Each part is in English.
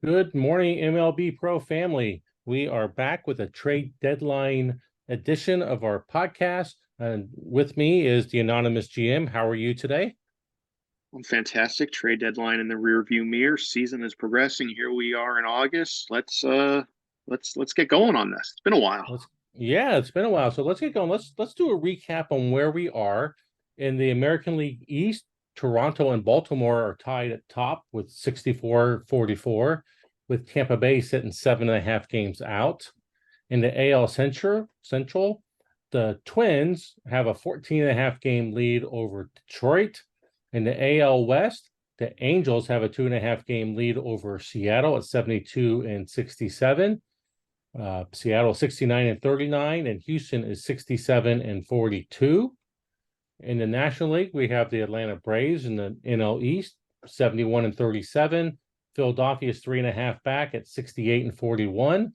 Good morning, MLB Pro family. We are back with a trade deadline edition of our podcast. And with me is the Anonymous GM. How are you today? Fantastic trade deadline in the rear view mirror. Season is progressing. Here we are in August. Let's get going on this. It's been a while. Yeah, it's been a while. So let's get going. Let's do a recap on where we are in the American League East. Toronto and Baltimore are tied at top with 64-44, with Tampa Bay sitting 7.5 games out. In the AL Central, the Twins have a 14.5 game lead over Detroit. In the AL West, the Angels have a 2.5 game lead over Seattle at 72-67. Seattle 69-39, and Houston is 67-42. In the National League, we have the Atlanta Braves in the NL East, 71-37. Philadelphia is 3.5 back at 68-41.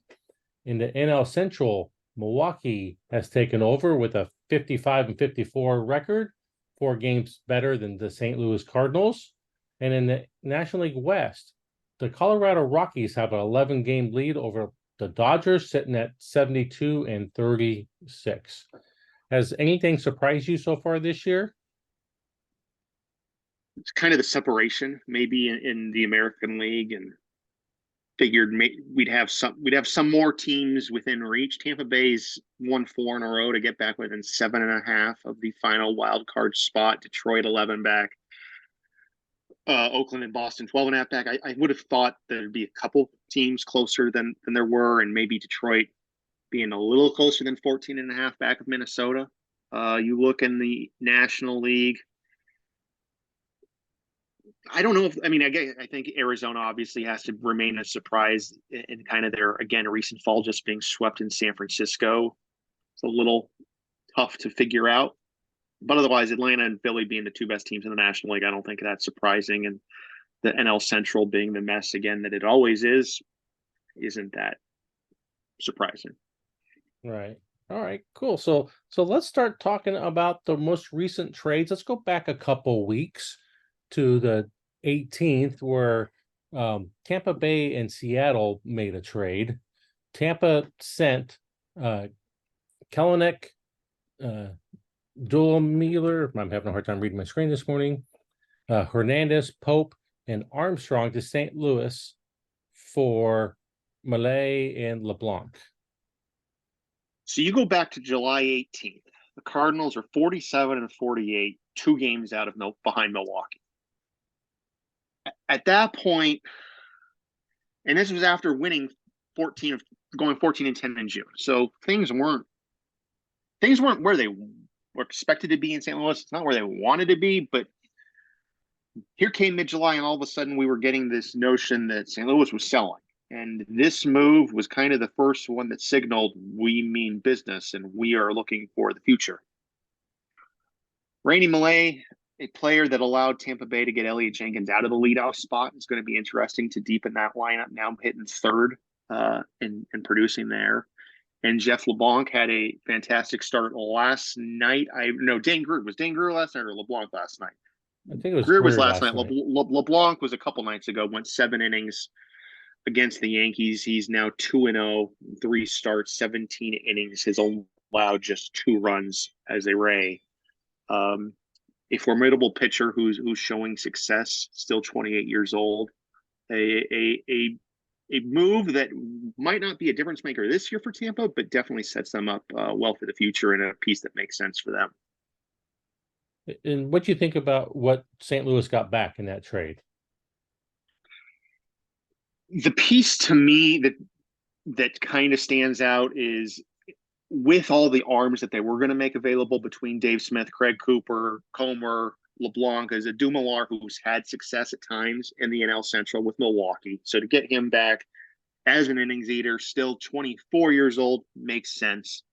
In the NL Central, Milwaukee has taken over with a 55-54 record, 4 games better than the St. Louis Cardinals. And in the National League West, the Colorado Rockies have an 11-game lead over the Dodgers, sitting at 72-36. Has anything surprised you so far this year? It's kind of the separation, maybe in the American League, and figured we'd have some more teams within reach. Tampa Bay's won four in a row to get back within 7.5 of the final wild card spot. Detroit 11 back. Oakland and Boston 12.5 back. I would have thought there'd be a couple teams closer than there were, and maybe Detroit being a little closer than 14.5 back of Minnesota. You look in the National League. I don't know if I think Arizona obviously has to remain a surprise in kind of their again recent fall, just being swept in San Francisco. It's a little tough to figure out. But otherwise, Atlanta and Philly being the two best teams in the National League, I don't think that's surprising. And the NL Central being the mess again that it always is, isn't that surprising. Right. All right, cool. So let's start talking about the most recent trades. Let's go back a couple weeks to the 18th, where Tampa Bay and Seattle made a trade. Tampa sent uh, Kelenic, uh, Duelmuller. I'm having a hard time reading my screen this morning. Hernandez, Pope, and Armstrong to St. Louis for Malay and LeBlanc. So you go back to July 18th. The Cardinals are 47-48, 2 games out of behind Milwaukee. At that point, and this was after winning 14 of going 14-10 in June. So things weren't where they were expected to be in St. Louis. It's not where they wanted to be, but here came mid-July, and all of a sudden we were getting this notion that St. Louis was selling. And this move was kind of the first one that signaled we mean business and we are looking for the future. Rainy Malay, a player that allowed Tampa Bay to get Elliot Jenkins out of the leadoff spot, is going to be interesting to deepen that lineup. Now hitting third and producing there. And Jeff LeBlanc had a fantastic start last night. Dane Greer. Was Dane Greer last night or LeBlanc last night? I think it was Greer was Greer last last night. night. LeBlanc was a couple nights ago, went 7 innings against the Yankees. He's now 2-0, 3 starts, 17 innings. Has allowed just 2 runs as a Ray. A formidable pitcher who's showing success, still 28 years old. A move that might not be a difference maker this year for Tampa, but definitely sets them up well for the future and a piece that makes sense for them. And what do you think about what St. Louis got back in that trade? The piece to me that kind of stands out is with all the arms that they were going to make available between Dave Smith, Craig Cooper, Comer, LeBlanc, is a Dumoulin who's had success at times in the NL Central with Milwaukee. So to get him back as an innings eater, still 24 years old, makes sense.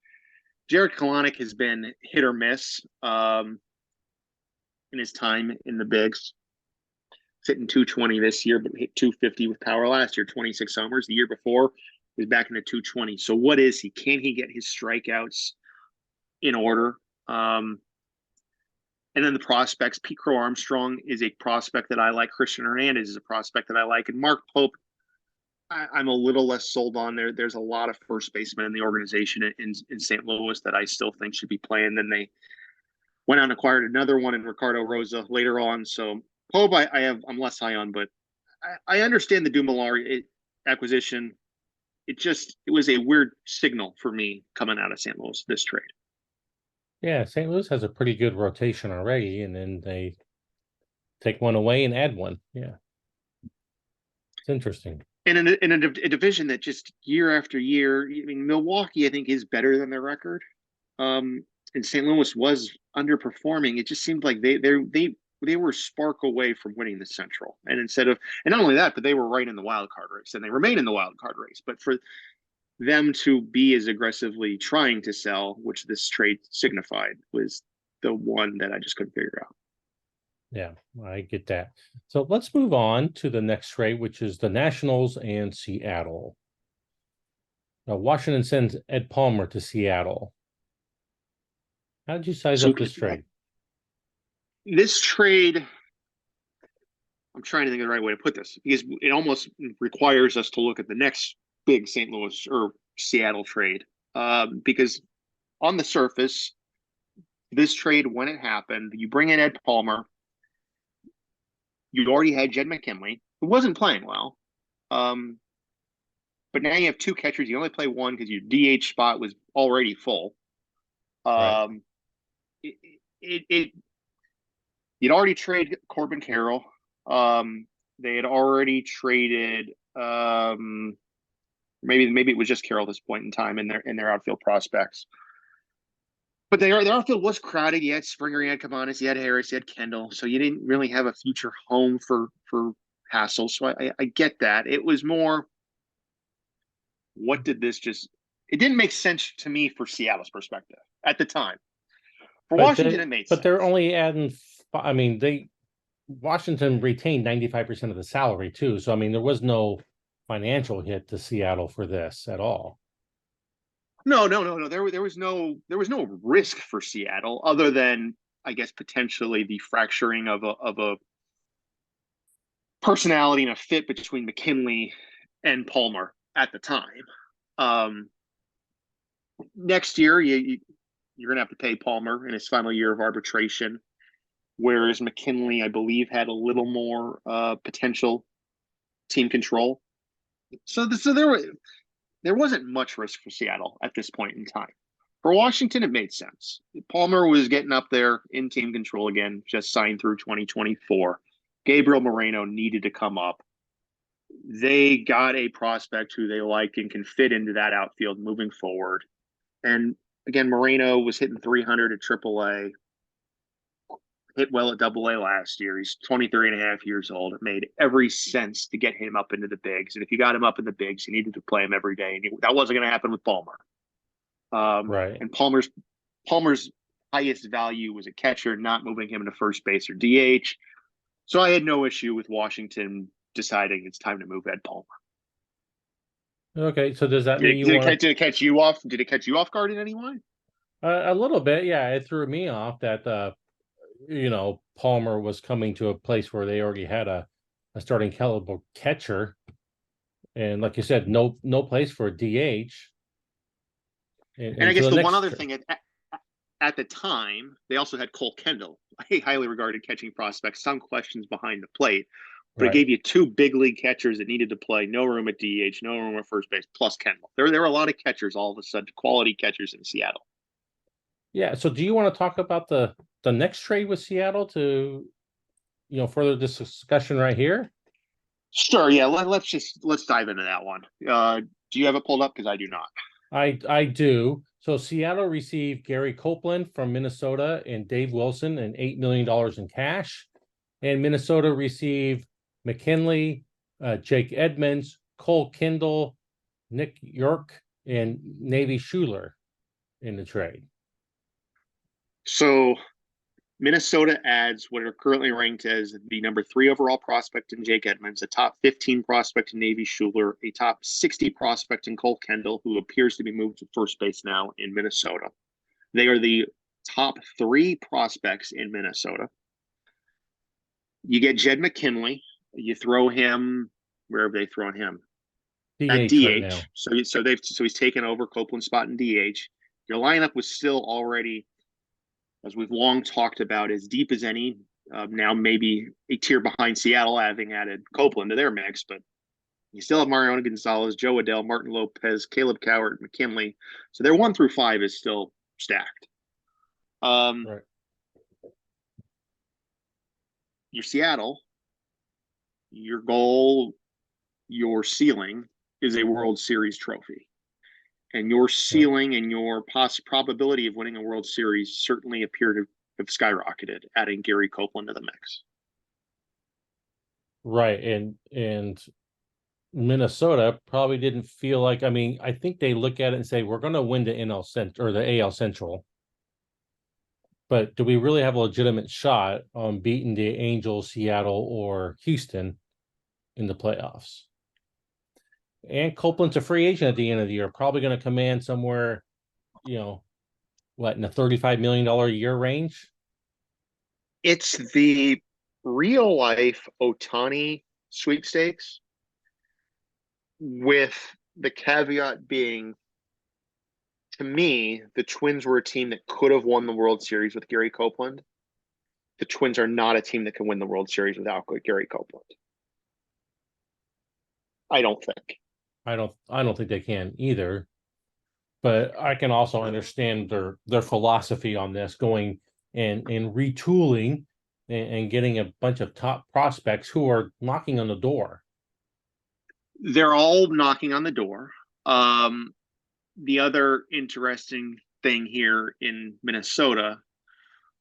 Jared Kelenic has been hit or miss in his time in the bigs. Hitting 220 this year, but hit 250 with power last year, 26 homers. The year before, he was back in the 220. So what is he? Can he get his strikeouts in order? And then the prospects, Pete Crow Armstrong is a prospect that I like. Christian Hernandez is a prospect that I like. And Mark Pope I'm a little less sold on there. There's a lot of first basemen in the organization in St. Louis that I still think should be playing. Then they went out and acquired another one in Ricardo Rosa later on. So Pope, I'm less high on, but I understand the Dumoulin acquisition. It was a weird signal for me coming out of St. Louis, this trade. Yeah, St. Louis has a pretty good rotation already, and then they take one away and add one. Yeah, it's interesting. And in a division that just year after year, I mean, Milwaukee, I think, is better than their record. And St. Louis was underperforming. It just seemed like they were a spark away from winning the Central. And not only that, but they were right in the wild card race, and they remain in the wild card race. But for them to be as aggressively trying to sell, which this trade signified, was the one that I just couldn't figure out. Yeah, I get that. So let's move on to the next trade, which is the Nationals and Seattle. Now, Washington sends Ed Palmer to Seattle. How did you size up this trade? This trade, I'm trying to think of the right way to put this, because it almost requires us to look at the next big St. Louis or Seattle trade. Because on the surface, this trade, when it happened, you bring in Ed Palmer. You already had Jed McKinley, who wasn't playing well. But now you have two catchers. You only play one because your DH spot was already full. Right. You'd already traded Corbin Carroll. They had already traded maybe it was just Carroll at this point in time in their outfield prospects. But their outfield was crowded. You had Springer, you had Cabanas, you had Harris, you had Kendall. So you didn't really have a future home for Hassel. So I get that. It was more, what did this just? It didn't make sense to me for Seattle's perspective at the time. For Washington, it made sense. But they're only adding. I mean, Washington retained 95% of the salary too. So I mean, there was no financial hit to Seattle for this at all. No. There was no risk for Seattle other than, I guess, potentially the fracturing of a personality and a fit between McKinley and Palmer at the time. Next year, you're going to have to pay Palmer in his final year of arbitration, whereas McKinley, I believe, had a little more potential team control. So there wasn't much risk for Seattle at this point in time. For Washington, it made sense. Palmer was getting up there in team control again, just signed through 2024. Gabriel Moreno needed to come up. They got a prospect who they like and can fit into that outfield moving forward. And again, Moreno was hitting 300 at AAA, hit well at AA last year. He's 23 and a half years old. It made every sense to get him up into the bigs. And if you got him up in the bigs, you needed to play him every day. And that wasn't going to happen with Palmer. Right. And Palmer's highest value was a catcher, not moving him into first base or DH. So I had no issue with Washington deciding it's time to move Ed Palmer. Okay, so does that mean did it catch you off? Did it catch you off guard in any way? A little bit, yeah. It threw me off that Palmer was coming to a place where they already had a starting caliber catcher, and like you said, no place for a DH. And I guess the one other thing at the time, they also had Cole Kendall, a highly regarded catching prospect, some questions behind the plate. But It gave you two big league catchers that needed to play, no room at DH, no room at first base, plus Kendall. There were a lot of catchers all of a sudden, quality catchers in Seattle. Yeah. So do you want to talk about the next trade with Seattle to, further this discussion right here? Sure. Yeah. Let's dive into that one. Do you have it pulled up? Because I do not. I do. So Seattle received Gary Copeland from Minnesota and Dave Wilson and $8 million in cash. And Minnesota received McKinley, Jake Edmonds, Cole Kendall, Nick York, and Navy Schuler in the trade. So Minnesota adds what are currently ranked as the number 3 overall prospect in Jake Edmonds, a top 15 prospect in Navy Schuler, a top 60 prospect in Cole Kendall, who appears to be moved to first base now in Minnesota. They are the top 3 prospects in Minnesota. You get Jed McKinley. You throw him wherever they throw him. at DH right now. DH. So he's taken over Copeland's spot in DH. Your lineup was still already, as we've long talked about, as deep as any. Now maybe a tier behind Seattle, having added Copeland to their mix, but you still have Mariano Gonzalez, Joe Adell, Martin Lopez, Caleb Cowart, McKinley. So their 1 through 5 is still stacked. Right. Your Seattle, your goal, your ceiling is a World Series trophy. And your ceiling and your probability of winning a World Series certainly appear to have skyrocketed, adding Gary Copeland to the mix. Right. And Minnesota probably didn't feel like, I mean, I think they look at it and say, we're going to win the NL Central or the AL Central. But do we really have a legitimate shot on beating the Angels, Seattle, or Houston in the playoffs? And Copeland's a free agent at the end of the year, probably going to command somewhere, what, in the $35 million a year range? It's the real life Ohtani sweepstakes, with the caveat being, to me, the Twins were a team that could have won the World Series with Gary Copeland. The Twins are not a team that can win the World Series without Gary Copeland. I don't think. I don't think they can either. But I can also understand their philosophy on this, going and retooling and getting a bunch of top prospects who are knocking on the door. They're all knocking on the door. The other interesting thing here in Minnesota,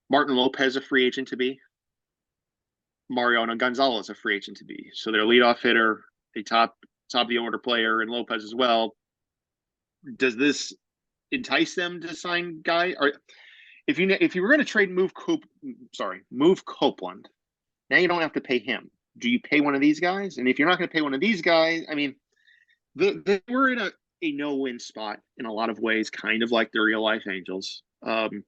Martin Lopez a free agent to be. Mariano Gonzalez a free agent to be. So their leadoff hitter, a top of the order player, and Lopez as well. Does this entice them to sign guy? Or if you were going to trade move Copeland, now you don't have to pay him. Do you pay one of these guys? And if you're not going to pay one of these guys, I mean, we're in a no-win spot in a lot of ways, kind of like the real life Angels. And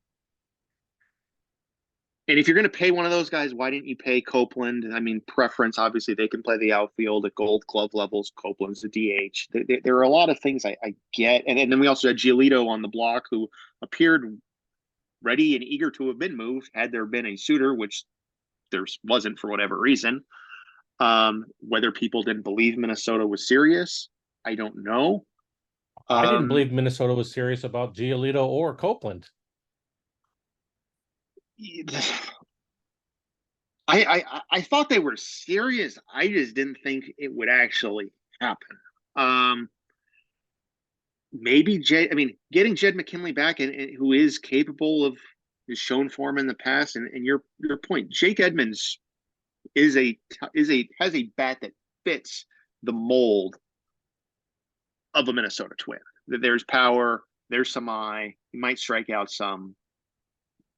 if you're going to pay one of those guys, why didn't you pay Copeland? I mean, preference, obviously, they can play the outfield at Gold Glove levels. Copeland's the DH. There are a lot of things I get. And then we also had Giolito on the block, who appeared ready and eager to have been moved had there been a suitor, which there wasn't for whatever reason. Whether people didn't believe Minnesota was serious, I don't know. I didn't believe Minnesota was serious about Giolito or Copeland. I thought they were serious. I just didn't think it would actually happen. Maybe getting Jed McKinley back, and who is capable of, has shown form in the past. And your point, Jake Edmonds has a bat that fits the mold of a Minnesota Twin. There's power, there's some eye. He might strike out some,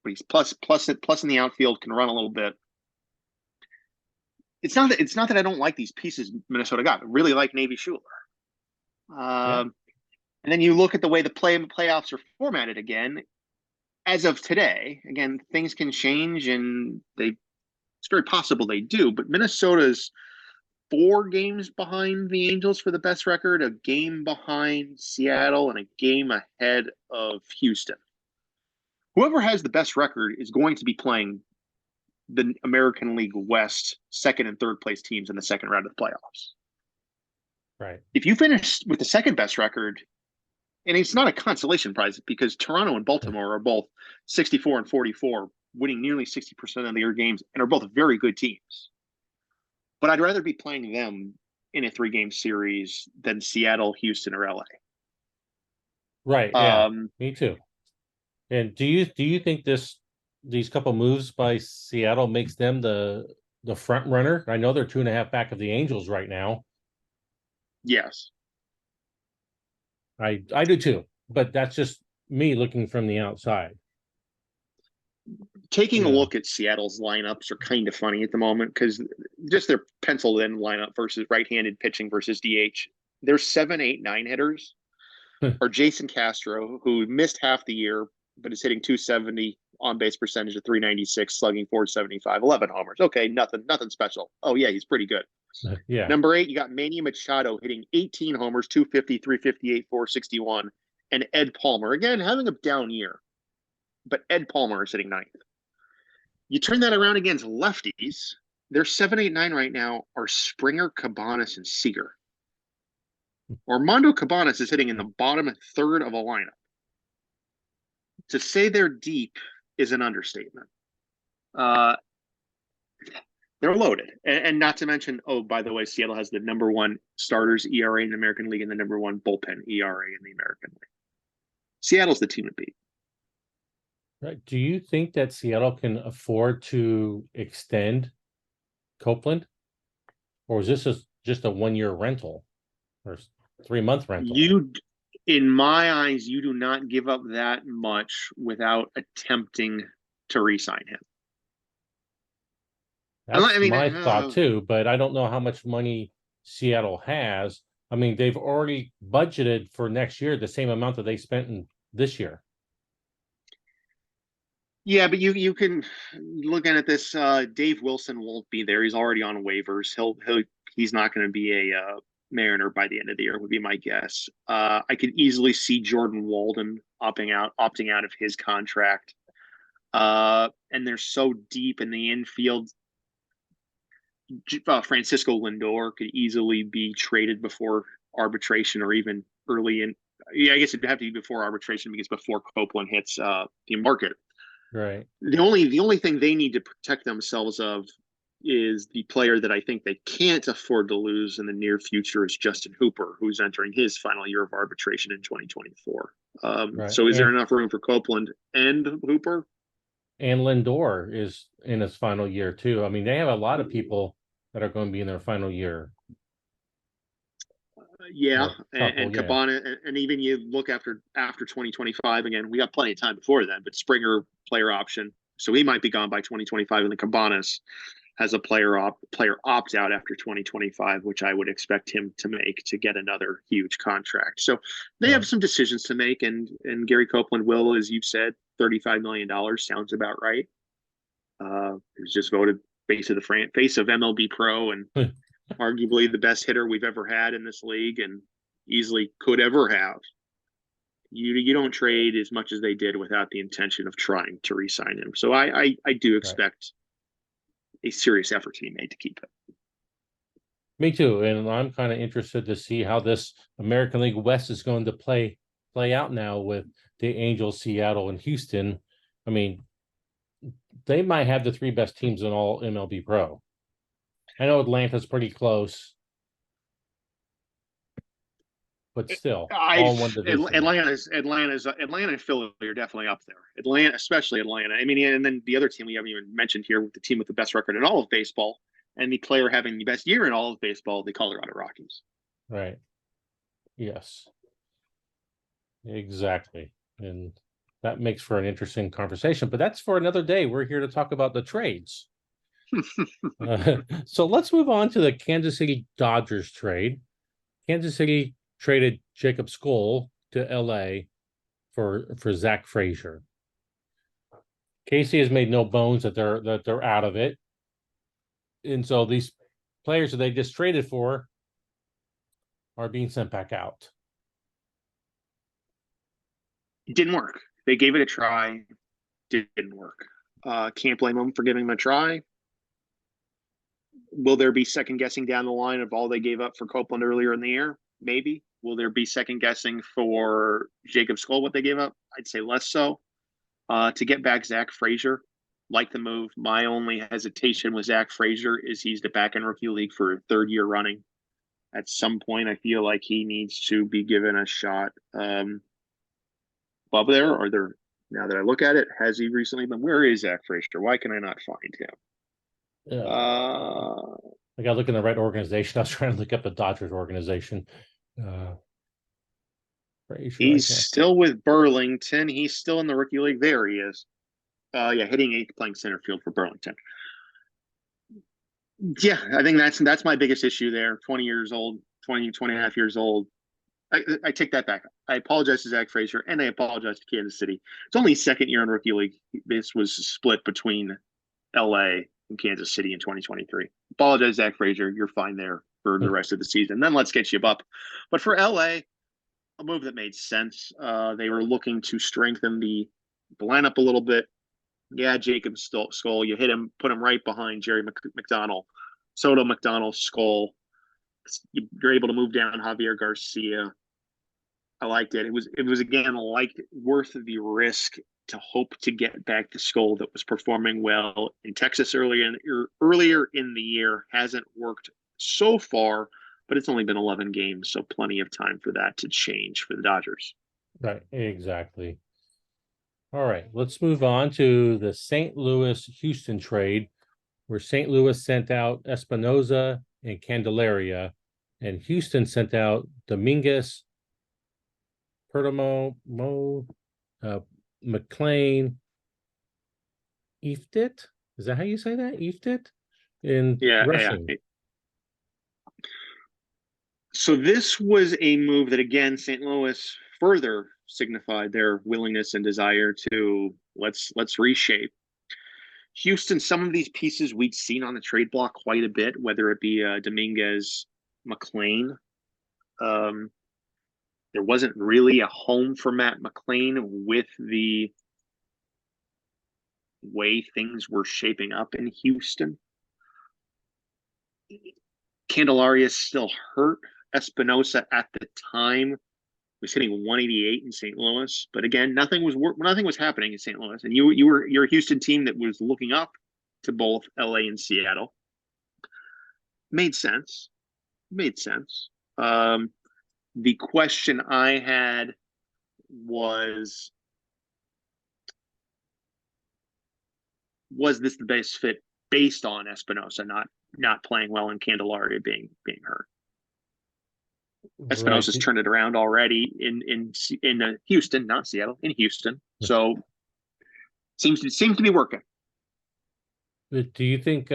but he's plus in the outfield, can run a little bit. It's not that I don't like these pieces Minnesota got. I really like Navy Schuler. And then you look at the way the playoffs are formatted again. As of today, again, things can change, and it's very possible they do. But Minnesota's 4 games behind the Angels for the best record, a game behind Seattle, and a game ahead of Houston. Whoever has the best record is going to be playing the American League West second and third place teams in the second round of the playoffs. Right. If you finish with the second best record, and it's not a consolation prize because Toronto and Baltimore are both 64 and 44, winning nearly 60% of their games, and are both very good teams. But I'd rather be playing them in a 3-game series than Seattle, Houston, or LA. Right. Yeah. Me too. And do you think these couple moves by Seattle makes them the front runner? I know they're 2.5 back of the Angels right now. Yes. I do too, but that's just me looking from the outside. Taking a look at Seattle's lineups are kind of funny at the moment, because just their penciled in lineup versus right-handed pitching versus DH. Their 7, 8, 9 hitters are Jason Castro, who missed half the year, but is hitting 270 on base percentage of 396, slugging 475, 11 homers. Okay, nothing special. Oh yeah, he's pretty good. Yeah. Number 8, you got Manny Machado hitting 18 homers, 250, 358, 461, and Ed Palmer again having a down year, but Ed Palmer is hitting ninth. You turn that around against lefties. Their 7, 8, 9 right now are Springer, Cabanas, and Seager. Armando Cabanas is hitting in the bottom third of a lineup. To say they're deep is an understatement. They're loaded. And not to mention, oh, by the way, Seattle has the number 1 starters ERA in the American League and the number 1 bullpen ERA in the American League. Seattle's the team to beat. Right. Do you think that Seattle can afford to extend Copeland? Or is this just a 1-year rental or 3-month rental? In my eyes, you do not give up that much without attempting to re-sign him. That's my thought too, but I don't know how much money Seattle has. I mean, they've already budgeted for next year the same amount that they spent in this year. Yeah, but you can looking at this. Dave Wilson won't be there. He's already on waivers. He's not going to be a Mariner by the end of the year. Would be my guess. I could easily see Jordan Walden opting out of his contract. And they're so deep in the infield. Francisco Lindor could easily be traded before arbitration or even early in. Yeah, I guess it'd have to be before arbitration because before Copeland hits the market. Right. The only thing they need to protect themselves of is the player that I think they can't afford to lose in the near future is Justin Hooper, who's entering his final year of arbitration in 2024. Right. So is there enough room for Copeland and Hooper? And Lindor is in his final year too. I mean, they have a lot of people that are going to be in their final year. And Cabana, and even you look after 2025 again, we got plenty of time before then, but Springer player option, so he might be gone by 2025, and the Cabanas has a player opt out after 2025, which I would expect him to make to get another huge contract. So they have some decisions to make, and Gary Copeland will, as you said, $35 million sounds about right. He was just voted face of MLB Pro and arguably the best hitter we've ever had in this league and easily could ever have. You don't trade as much as they did without the intention of trying to re-sign him. So I do expect a serious effort to be made to keep it. Me too, and I'm kind of interested to see how this American League West is going to play out now with the Angels, Seattle, and Houston. I mean, they might have the 3 best teams in all MLB Pro. I know Atlanta's pretty close, but still, all one division. Atlanta and Philly are definitely up there. Especially Atlanta. I mean, and then the other team we haven't even mentioned here, with the team with the best record in all of baseball, and the player having the best year in all of baseball, the Colorado Rockies. Right. Yes. Exactly, and that makes for an interesting conversation. But that's for another day. We're here to talk about the trades. So let's move on to the Kansas City Dodgers trade. Kansas City traded Jacob Skoll to LA for Zach Frazier. Casey has made no bones that they're out of it. And so these players that they just traded for are being sent back out. It didn't work. They gave it a try. Didn't work. Can't blame them for giving them a try. Will there be second guessing down the line of all they gave up for Copeland earlier in the year? Maybe. Will there be second guessing for Jacob Skoll, what they gave up? I'd say less so. To get back Zach Frazier, like the move. My only hesitation with Zach Frazier is he's the back in rookie league for a 3rd year running. At some point, I feel like he needs to be given a shot above there. Or there, now that I look at it, has he recently been? Where is Zach Frazier? Why can I not find him? I got to look in the right organization. I was trying to look up the Dodgers organization. Frazier, he's still with Burlington. He's still in the rookie league. There he is. Hitting 8th, playing center field for Burlington. Yeah, I think that's my biggest issue there. 20 years old, 20 and a half years old. I take that back. I apologize to Zach Frazier, and I apologize to Kansas City. It's only his 2nd year in rookie league. This was split between LA in Kansas City in 2023. Apologize, Zach Frazier. You're fine there for the rest of the season. Then let's get you up. But for LA, a move that made sense. They were looking to strengthen the lineup a little bit. Yeah, Jacob Skull, you hit him, put him right behind Jerry McDonald, Soto, McDonald, Skull. You're able to move down Javier Garcia. I liked it. It was again like worth the risk to hope to get back the Skull that was performing well in Texas earlier in the year. Hasn't worked so far, but it's only been 11 games, so plenty of time for that to change for the Dodgers. Right, exactly. All right, let's move on to the St. Louis Houston trade, where St. Louis sent out Espinoza and Candelaria, and Houston sent out Dominguez, Perdomo, McLean, Iftit. Is that how you say that? Iftit? In Russian. Yeah. So this was a move that again St. Louis further signified their willingness and desire to let's reshape. Houston, some of these pieces we'd seen on the trade block quite a bit, whether it be Dominguez, McLean. There wasn't really a home for Matt McLean with the way things were shaping up in Houston. Candelaria is still hurt. Espinosa at the time was hitting 188 in St. Louis, but again, nothing was happening in St. Louis, and you're a Houston team that was looking up to both LA and Seattle. Made sense. The question I had was this the best fit based on Espinosa not playing well and Candelaria being hurt? Espinosa's turned it around already in Houston, not Seattle, in Houston. So seems to be working. Do you think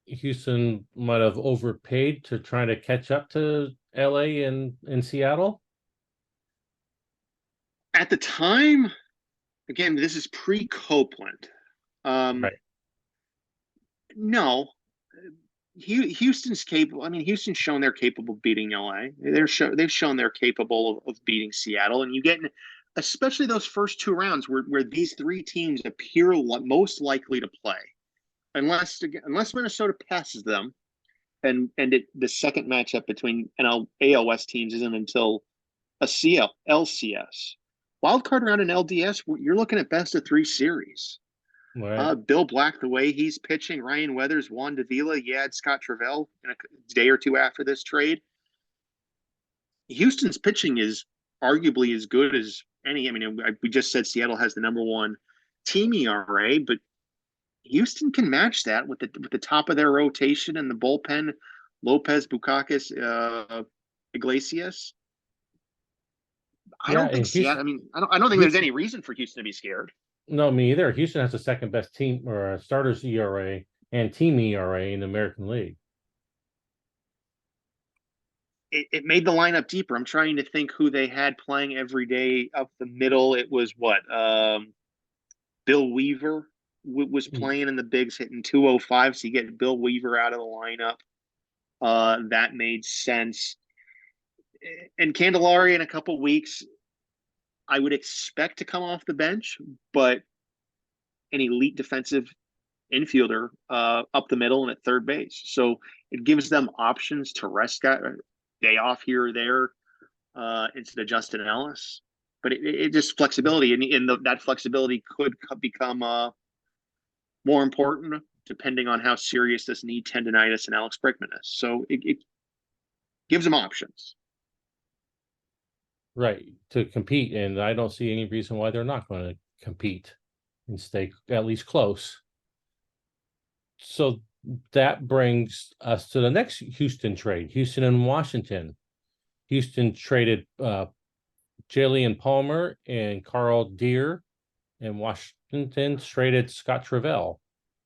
Houston might have overpaid to try to catch up to LA and Seattle? At the time, again, this is pre-Copeland. Right. No, Houston's capable. I mean, Houston's shown they're capable of beating LA. They've shown they're capable of beating Seattle, and you get, especially those first two rounds where these three teams appear most likely to play, unless Minnesota passes them, and the second matchup between AL West teams isn't until a LCS wildcard round in LDS. You're looking at best of three series. Right. Bill Black, the way he's pitching, Ryan Weathers, Juan Davila, Scott Travell in a day or two after this trade. Houston's pitching is arguably as good as any. I mean, we just said Seattle has the #1 team ERA, but Houston can match that with the top of their rotation and the bullpen: Lopez, Bukakis, Iglesias. I don't think Seattle. I mean, I don't think there's any reason for Houston to be scared. No, me either. Houston has the second best team or starters ERA and team ERA in the American League. It made the lineup deeper. I'm trying to think who they had playing every day up the middle. It was Bill Weaver was playing in the bigs, hitting 205. So you get Bill Weaver out of the lineup. That made sense. And Candelaria in a couple weeks, I would expect to come off the bench, but an elite defensive infielder up the middle and at third base. So it gives them options to rest guy day off here or there instead of Justin Ellis. But it just flexibility, and that flexibility could become more important depending on how serious this knee tendonitis and Alex Bregman is. So it gives them options. Right, to compete, and I don't see any reason why they're not going to compete and stay at least close. So that brings us to the next Houston trade, Houston and Washington. Houston traded Jalen Palmer and Carl Deere, and Washington traded Scott Travell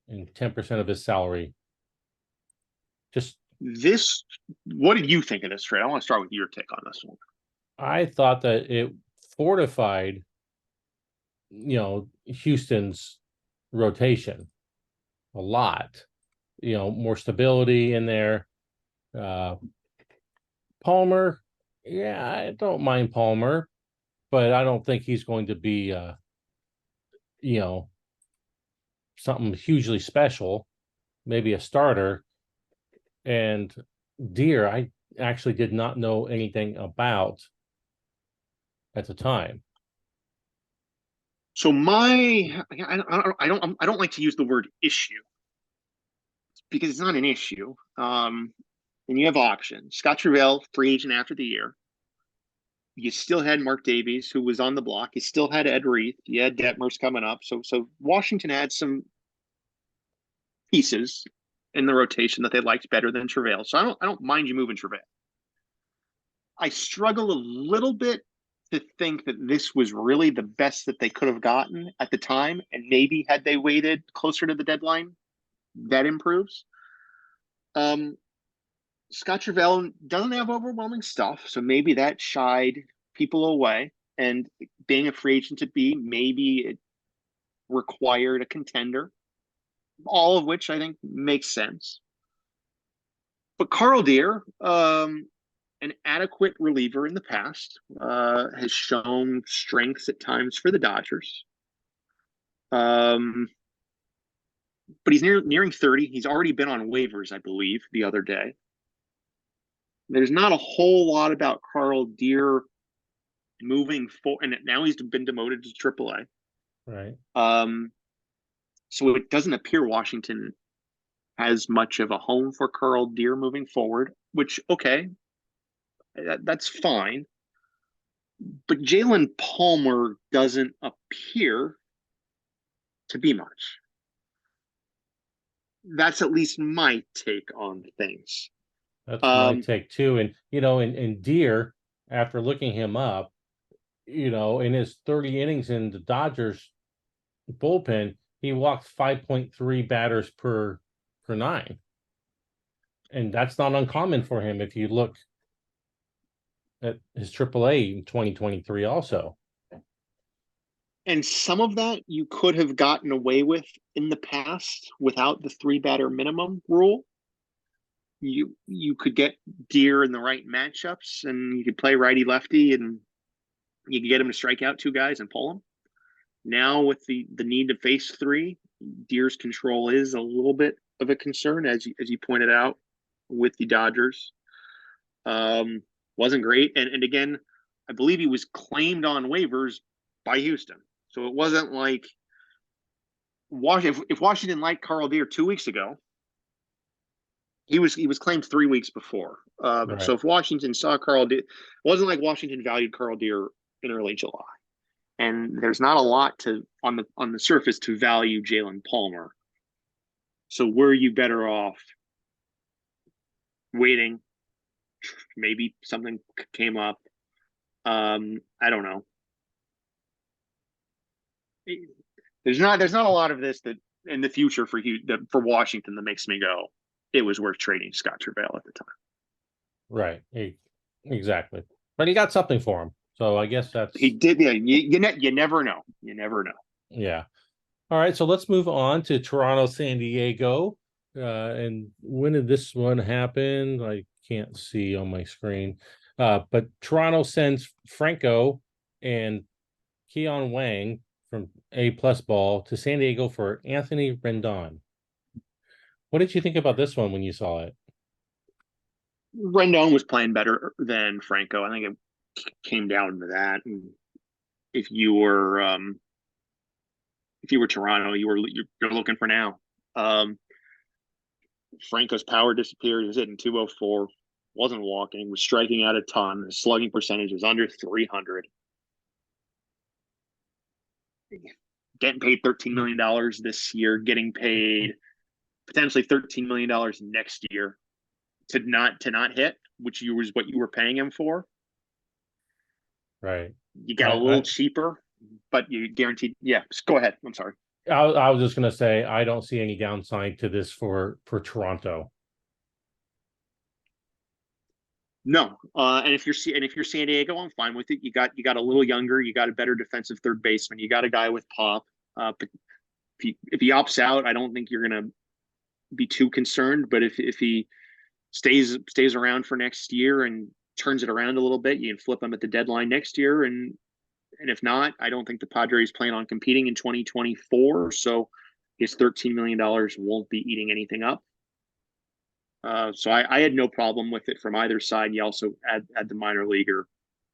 and 10% of his salary. What did you think of this trade? I want to start with your take on this one. I thought that it fortified, Houston's rotation. a lot. More stability in there. Palmer, yeah, I don't mind Palmer, but I don't think he's going to be you know, something hugely special, maybe a starter. And Deer, I actually did not know anything about at the time. So I don't like to use the word issue because it's not an issue. And you have options. Scott Trevell, free agent after the year. You still had Mark Davies, who was on the block. You still had Ed Reith. You had Detmers coming up. So Washington had some pieces in the rotation that they liked better than Trevell. So I don't mind you moving Trevell. I struggle a little bit to think that this was really the best that they could have gotten at the time. And maybe had they waited closer to the deadline, that improves. Um, Scott Trevell doesn't have overwhelming stuff, so maybe that shied people away. And being a free agent to be, maybe it required a contender, all of which I think makes sense. But Carl Deer, an adequate reliever in the past, has shown strengths at times for the Dodgers. Um, but he's nearing 30. He's already been on waivers, I believe, the other day. There's not a whole lot about Carl Deer moving forward, and now he's been demoted to AAA. Right. So it doesn't appear Washington has much of a home for Carl Deer moving forward, which, okay, that's fine. But Jalen Palmer doesn't appear to be much. That's at least my take on things. That's my take too. And in Deer, after looking him up, in his 30 innings in the Dodgers bullpen, he walked 5.3 batters per nine. And that's not uncommon for him if you look at his AAA in 2023 also. And some of that you could have gotten away with in the past without the 3 batter minimum rule. You could get Deer in the right matchups, and you could play righty lefty, and you could get him to strike out 2 guys and pull him. Now with the need to face 3, Deer's control is a little bit of a concern, as you pointed out with the Dodgers. Wasn't great, and again, I believe he was claimed on waivers by Houston, so it wasn't like if Washington liked Carl Deer 2 weeks ago, he was claimed 3 weeks before. Right. So if Washington saw Carl Deer, it wasn't like Washington valued Carl Deer in early July. And there's not a lot on the surface to value Jalen Palmer. So were you better off waiting? Maybe something came up. I don't know. There's not a lot of this that in the future for Washington that makes me go, it was worth trading Scott Trevell at the time. Right. Exactly. But he got something for him. So I guess he did. Yeah, you never know. You never know. Yeah. All right. So let's move on to Toronto, San Diego. And when did this one happen? I can't see on my screen. But Toronto sends Franco and Keon Wang from A+ ball to San Diego for Anthony Rendon. What did you think about this one when you saw it? Rendon was playing better than Franco. I think it came down to that. And if you were Toronto, you're looking for now. Franco's power disappeared. He was hitting 204, wasn't walking, was striking out a ton. His slugging percentage was under 300. Getting paid $13 million this year, getting paid potentially $13 million next year to not hit, which was what you were paying him for. Right. You got a little cheaper, but you guaranteed. Yeah, go ahead. I'm sorry. I was just going to say I don't see any downside to this for Toronto. No, and if you're San Diego, I'm fine with it. You got a little younger. You got a better defensive third baseman. You got a guy with pop. But if he opts out, I don't think you're gonna be too concerned. But if he stays around for next year and turns it around a little bit, you can flip him at the deadline next year. And if not, I don't think the Padres plan on competing in 2024. So his $13 million won't be eating anything up. So I had no problem with it from either side. You also add the minor leaguer.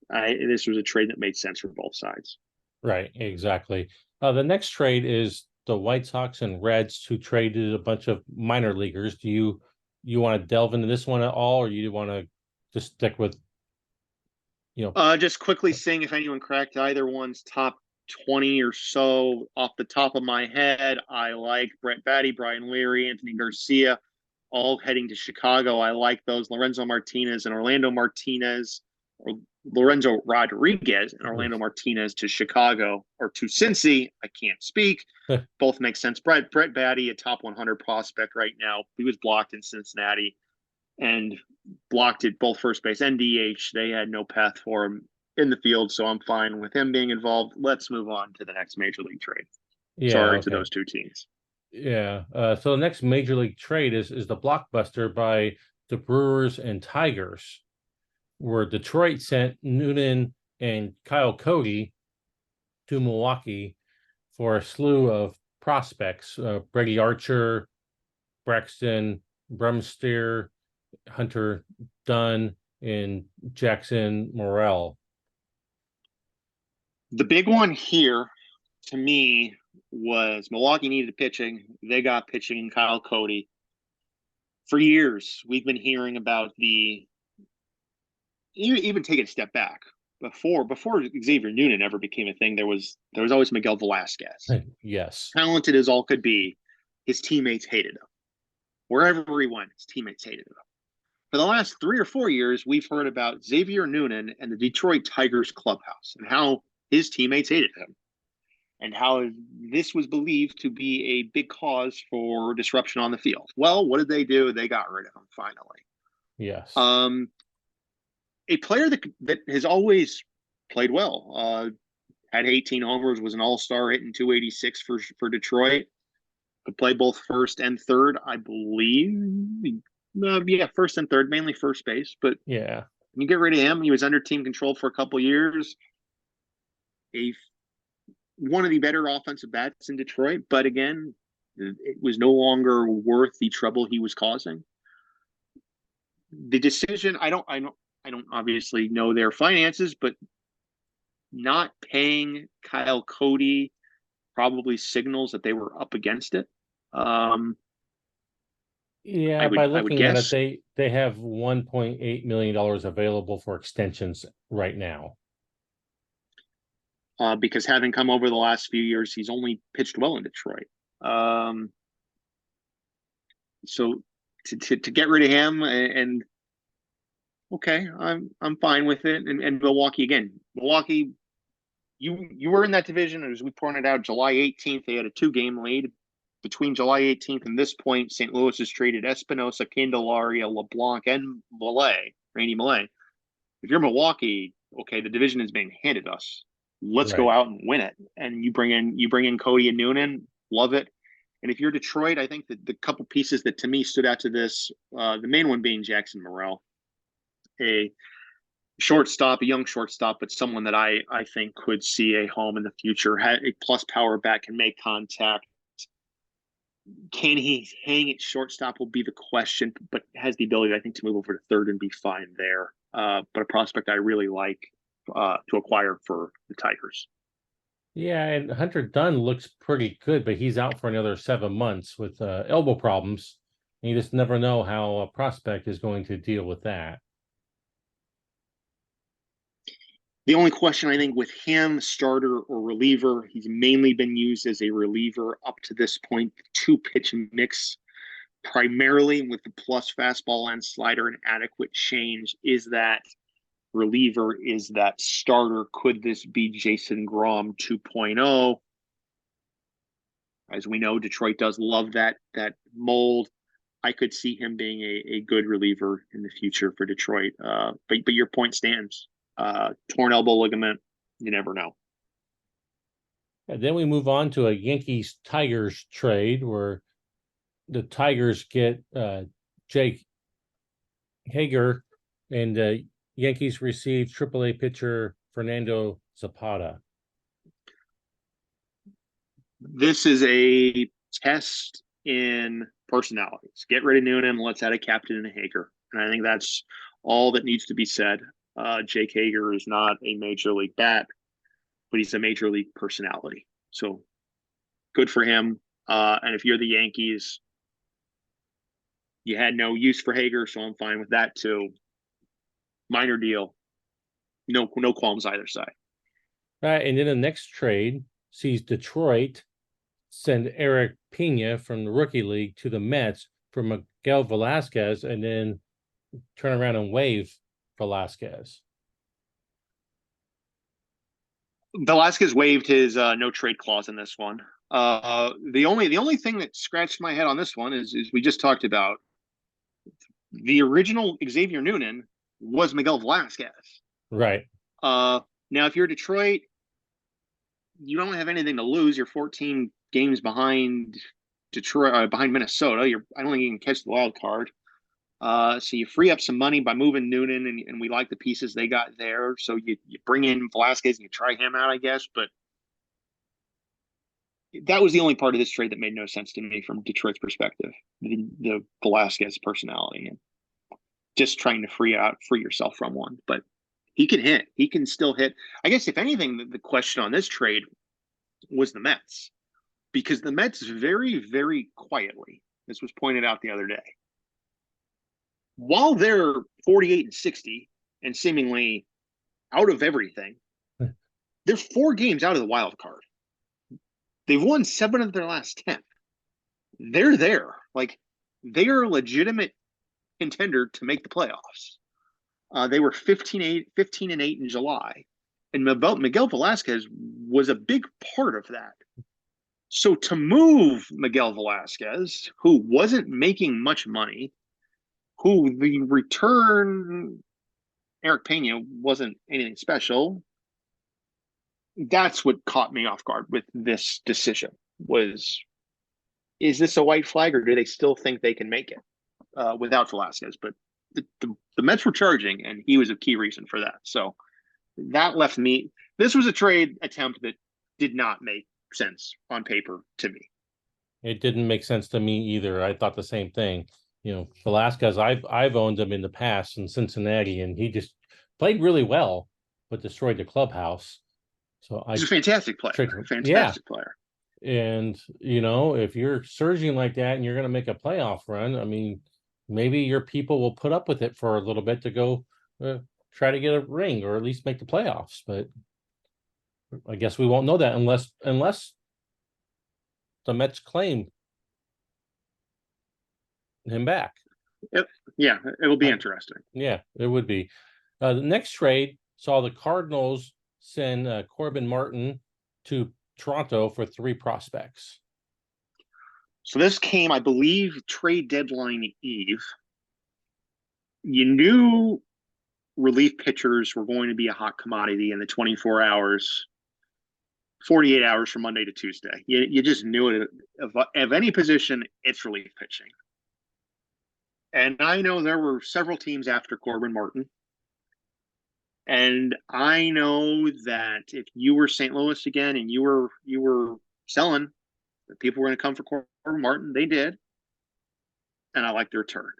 This was a trade that made sense for both sides. Right, exactly. The next trade is the White Sox and Reds, who traded a bunch of minor leaguers. Do you want to delve into this one at all, or you want to just stick with, Just quickly seeing if anyone cracked either one's top 20 or so off the top of my head. I like Brett Batty, Brian Leary, Anthony Garcia, all heading to Chicago. I like those. Lorenzo Martinez and Orlando Martinez, or Lorenzo Rodriguez and Orlando Martinez to Chicago, or to Cincy. I can't speak. Both make sense. Brett Batty, a top 100 prospect right now. He was blocked in Cincinnati and blocked at both first base and DH. They had no path for him in the field, so I'm fine with him being involved. Let's move on to the next major league trade. Sorry to those two teams. Yeah. So the next major league trade is the blockbuster by the Brewers and Tigers, where Detroit sent Noonan and Kyle Cody to Milwaukee for a slew of prospects: Brady Archer, Braxton Brumsteer, Hunter Dunn, and Jackson Morrell. The big one here, to me, was Milwaukee needed pitching. They got pitching in Kyle Cody. For years, we've been hearing about even take it a step back. Before Xavier Noonan ever became a thing, there was always Miguel Velasquez. Yes. Talented as all could be, his teammates hated him. Wherever he went, his teammates hated him. For the last 3 or 4 years, we've heard about Xavier Noonan and the Detroit Tigers clubhouse and how his teammates hated him and how this was believed to be a big cause for disruption on the field. Well, what did they do? They got rid of him finally. Yes. A player that has always played well, had 18 homers, was an all-star, hitting 286 for Detroit. Could play both first and third, I believe. First and third, mainly first base. But yeah, you get rid of him. He was under team control for a couple years. One of the better offensive bats in Detroit, but again, it was no longer worth the trouble he was causing. The decision, I don't obviously know their finances, but not paying Kyle Cody probably signals that they were up against it. By looking at it, they have $1.8 million available for extensions right now. Because having come over the last few years, he's only pitched well in Detroit. So to get rid of him and okay, I'm fine with it. And Milwaukee again. Milwaukee, you were in that division, as we pointed out, July 18th. They had a 2-game lead. Between July 18th and this point, St. Louis has traded Espinosa, Candelaria, LeBlanc, and Randy Millay. If you're Milwaukee, okay, the division is being handed us. Let's go out and win it. And you bring in Cody and Noonan, love it. And if you're Detroit, I think that the couple pieces that to me stood out to this, the main one being Jackson Morrell, a young shortstop, but someone that I think could see a home in the future. A plus power bat, can make contact. Can he hang at shortstop will be the question, but has the ability, I think, to move over to third and be fine there. But a prospect I really like to acquire for the Tigers. Yeah, and Hunter Dunn looks pretty good, but he's out for another 7 months with elbow problems. And you just never know how a prospect is going to deal with that. The only question, I think, with him, starter or reliever, he's mainly been used as a reliever up to this point. 2-pitch mix, primarily with the plus fastball and slider, and adequate change. Is that reliever? Is that starter? Could this be Jason Grom 2.0? As we know, Detroit does love that mold. I could see him being a good reliever in the future for Detroit. But your point stands. Torn elbow ligament, you never know. And then we move on to a Yankees-Tigers trade where the Tigers get Jake Hager, and the Yankees receive AAA pitcher Fernando Zapata. This is a test in personalities. Get rid of Noonan. Let's add a captain and a Hager. And I think that's all that needs to be said. Jake Hager is not a major league bat, but he's a major league personality. So good for him. And if you're the Yankees, you had no use for Hager, so I'm fine with that too. Minor deal. No qualms either side. Right, and then the next trade sees Detroit send Eric Pena from the rookie league to the Mets for Miguel Velasquez, and then turn around and waive Velasquez. Velasquez waived his no trade clause in this one. The only thing that scratched my head on this one is we just talked about the original Xavier Noonan was Miguel Velasquez. Right. Now, if you're Detroit, you don't have anything to lose. You're 14 games behind Detroit, behind Minnesota. I don't think you can catch the wild card. So you free up some money by moving Noonan, and we like the pieces they got there. So you bring in Velasquez and you try him out, I guess. But that was the only part of this trade that made no sense to me from Detroit's perspective. The Velasquez personality and just trying to free yourself from one. But he can hit. He can still hit. I guess if anything, the question on this trade was the Mets, because the Mets very, very quietly, this was pointed out the other day, while they're 48-60 and seemingly out of everything, they're 4 games out of the wild card. They've won 7 of their last 10. They're there. Like, they are a legitimate contender to make the playoffs. They were 15-8 in July. And Miguel Velasquez was a big part of that. So to move Miguel Velasquez, who wasn't making much money, who the return Eric Pena wasn't anything special, that's what caught me off guard with this decision. Is this a white flag, or do they still think they can make it without Velasquez? But the Mets were charging, and he was a key reason for that. So that left me. This was a trade attempt that did not make sense on paper to me. It didn't make sense to me either. I thought the same thing. Velasquez, I've owned him in the past in Cincinnati, and he just played really well, but destroyed the clubhouse. So He's a fantastic player. Fantastic player. And if you're surging like that and you're going to make a playoff run, I mean, maybe your people will put up with it for a little bit to go try to get a ring or at least make the playoffs. But I guess we won't know that unless the Mets claim him back. Yeah, it'll be interesting. Yeah, it would be. The next trade saw the Cardinals send Corbin Martin to Toronto for 3 prospects. So this came, I believe, trade deadline eve. You knew relief pitchers were going to be a hot commodity in the 24 hours, 48 hours from Monday to Tuesday. You just knew it. Of any position, it's relief pitching. And I know there were several teams after Corbin Martin. And I know that if you were St. Louis again and you were selling, that people were going to come for Corbin Martin. They did. And I like the return.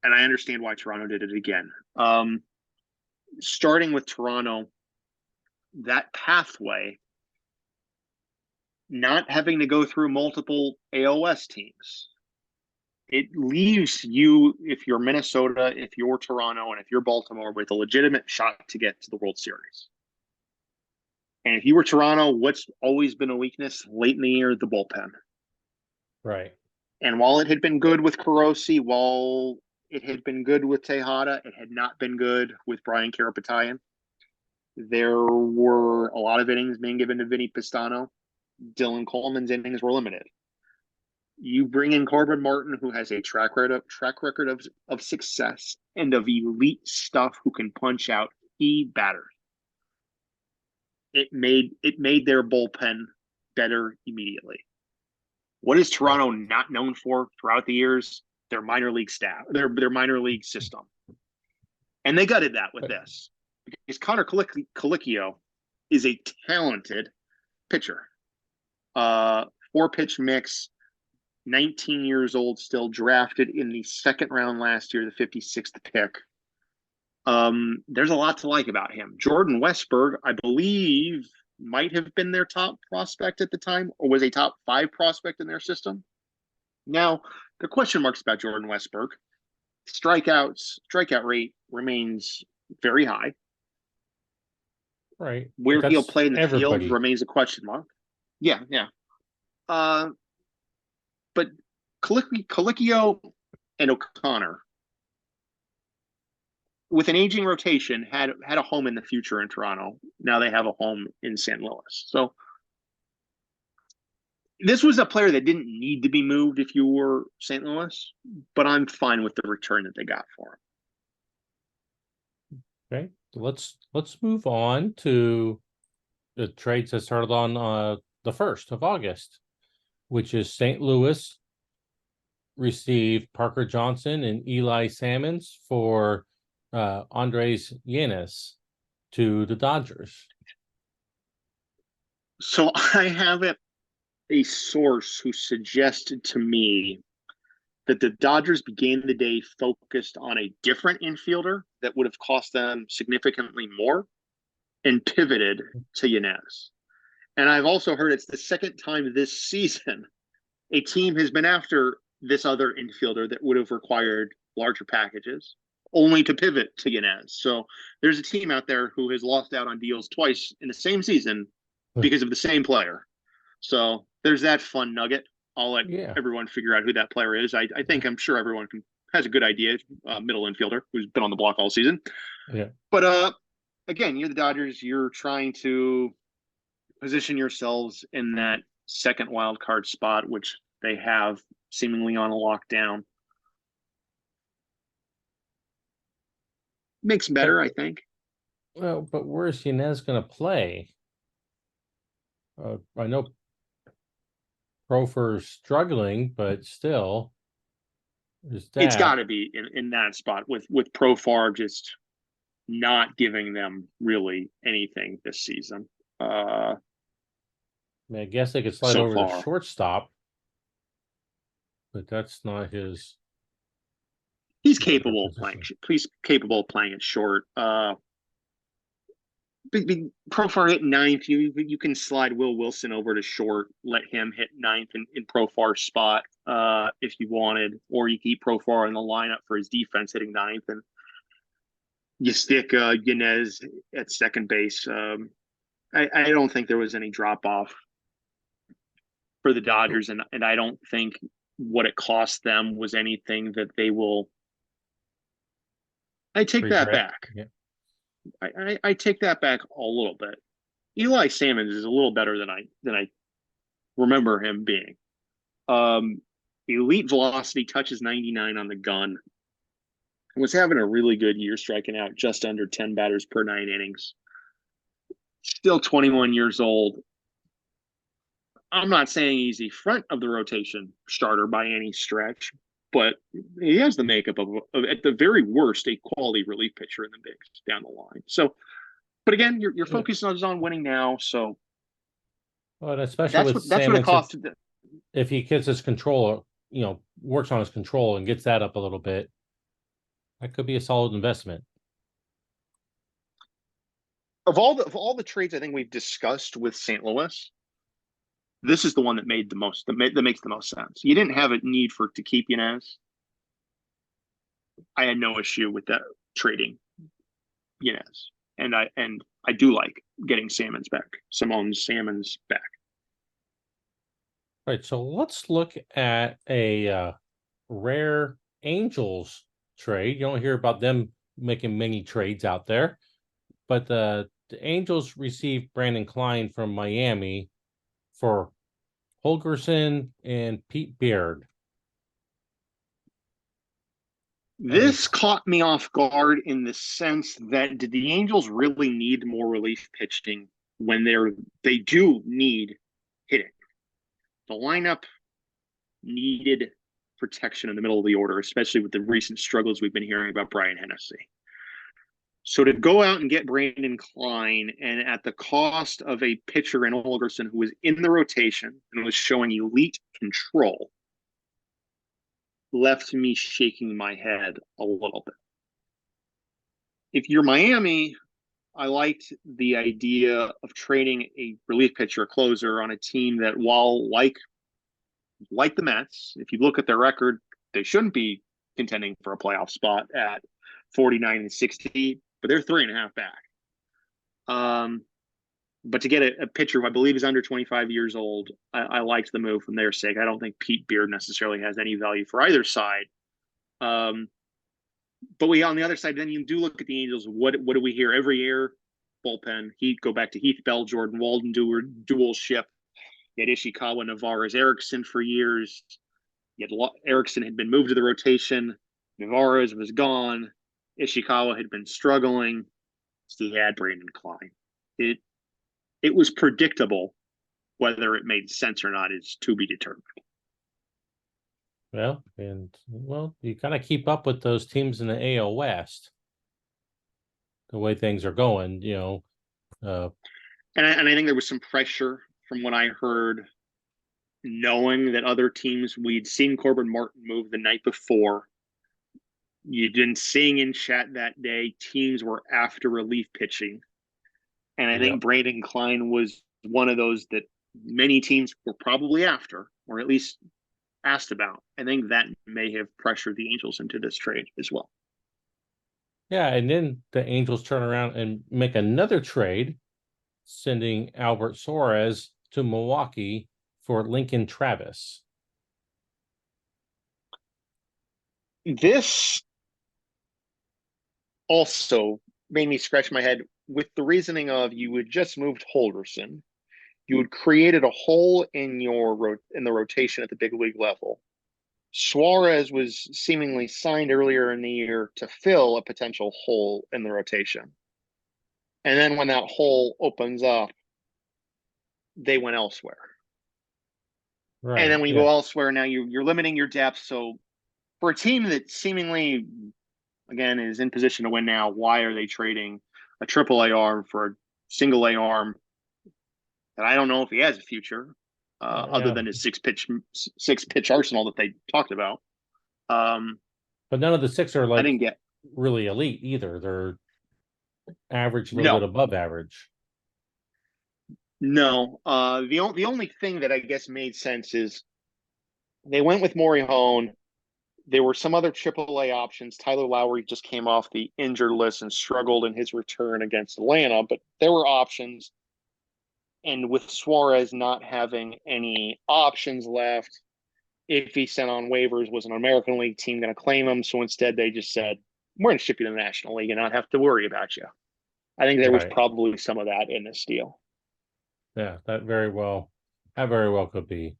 And I understand why Toronto did it again. Starting with Toronto, that pathway, not having to go through multiple AOS teams, it leaves you, if you're Minnesota, if you're Toronto, and if you're Baltimore, with a legitimate shot to get to the World Series. And if you were Toronto, what's always been a weakness late in the year? The bullpen. Right. And while it had been good with Carosi, while it had been good with Tejada, it had not been good with Brian Karapetayan. There were a lot of innings being given to Vinny Pistano. Dylan Coleman's innings were limited. You bring in Corbin Martin, who has a track record of success and of elite stuff, who can punch out key batters. It made their bullpen better immediately. What is Toronto not known for throughout the years? Their minor league staff, their minor league system. And they gutted that with this. Because Connor Colicchio is a talented pitcher. 4-pitch mix, 19 years old, still drafted in the second round last year, the 56th pick. There's a lot to like about him. Jordan Westberg, I believe, might have been their top prospect at the time, or was a top 5 prospect in their system. Now, the question marks about Jordan Westberg. Strikeout rate remains very high. Right. Where he'll play in the everybody. field remains a question mark. Yeah. But Colicchio and O'Connor, with an aging rotation, had a home in the future in Toronto. Now they have a home in St. Louis. So this was a player that didn't need to be moved if you were St. Louis, but I'm fine with the return that they got for him. Okay, let's move on to the trades that started on the 1st of August, which is St. Louis received Parker Johnson and Eli Salmons for Andres Yanez to the Dodgers. So I have a source who suggested to me that the Dodgers began the day focused on a different infielder that would have cost them significantly more and pivoted to Yanez. And I've also heard it's the second time this season a team has been after this other infielder that would have required larger packages, only to pivot to Yanez. So there's a team out there who has lost out on deals twice in the same season because of the same player. So there's that fun nugget. I'll let everyone figure out who that player is. I'm sure everyone has a good idea. Middle infielder who's been on the block all season. Yeah. But again, you're the Dodgers. You're trying to position yourselves in that second wild card spot, which they have seemingly on a lockdown. Makes better, I think. Well, but where's Yanez going to play? I know Profer's struggling, but still, it's got to be in that spot with Profar just not giving them really anything this season. I guess they could slide over to shortstop, but that's not his. He's capable of playing. He's capable of playing it short. Profar hit ninth. You can slide Will Wilson over to short. Let him hit ninth in Profar's spot if you wanted, or you keep Profar in the lineup for his defense hitting ninth, and you stick Yanez at second base. I don't think there was any drop off for the Dodgers, and I don't think what it cost them was anything that they will. I take that back. Yeah. I take that back a little bit. Eli Salmons is a little better than I remember him being. Elite velocity, touches 99 on the gun. Was having a really good year, striking out just under 10 batters per 9 innings. Still 21 years old. I'm not saying he's the front of the rotation starter by any stretch, but he has the makeup of at the very worst, a quality relief pitcher in the bigs down the line. So, but again, your focus is on winning now. So, well, especially that's what it costs. If he gets his control, works on his control and gets that up a little bit, that could be a solid investment. Of all the trades I think we've discussed with St. Louis, this is the one that made the most that makes the most sense. You didn't have a need to keep Yanez. I had no issue with that trading Yanez, and I do like getting Salmons back. Salmons back. Right. So let's look at a rare Angels trade. You don't hear about them making many trades out there, but the Angels received Brandon Klein from Miami for Holgerson and Pete Beard. This caught me off guard in the sense that did the Angels really need more relief pitching when they do need hitting? The lineup needed protection in the middle of the order, especially with the recent struggles we've been hearing about Brian Hennessy. So to go out and get Brandon Klein, and at the cost of a pitcher in Holgerson who was in the rotation and was showing elite control, left me shaking my head a little bit. If you're Miami, I liked the idea of trading a relief pitcher, a closer, on a team that, while like the Mets, if you look at their record, they shouldn't be contending for a playoff spot at 49 and 60, but they're 3.5 back. But to get a pitcher who I believe is under 25 years old, I liked the move from their sake. I don't think Pete Beard necessarily has any value for either side. But on the other side, then you do look at the Angels. What do we hear every year? Bullpen. Go back to Heath Bell, Jordan Walden dual ship. You had Ishikawa, Navarez, Erickson for years. Erickson had been moved to the rotation. Navarez was gone. Ishikawa had been struggling. So he had Brandon Klein. It was predictable. Whether it made sense or not is to be determined. Well, you kind of keep up with those teams in the AL West, the way things are going, And I think there was some pressure from what I heard, knowing that other teams, we'd seen Corbin Martin move the night before. You'd been seeing in chat that day, teams were after relief pitching. And I think Brandon Klein was one of those that many teams were probably after, or at least asked about. I think that may have pressured the Angels into this trade as well. Yeah, and then the Angels turn around and make another trade, sending Albert Suarez to Milwaukee for Lincoln Travis. This also made me scratch my head with the reasoning of, you had just moved Holderson. You had created a hole in the rotation at the big league level. Suarez was seemingly signed earlier in the year to fill a potential hole in the rotation. And then when that hole opens up, they went elsewhere. Right. And then when you go elsewhere, now you're limiting your depth. So for a team that seemingly, again, is in position to win now, why are they trading a AAA arm for a single A arm that I don't know if he has a future, other than his six pitch arsenal that they talked about. But none of the six are I didn't get really elite either. They're average, a little bit above average. No, the only thing that I guess made sense is they went with Morihone. There were some other AAA options. Tyler Lowry just came off the injured list and struggled in his return against Atlanta, but there were options. And with Suarez not having any options left, if he sent on waivers, was an American League team going to claim him? So instead, they just said, we're going to ship you to the National League and not have to worry about you. I think there was probably some of that in this deal. Yeah, that very well could be.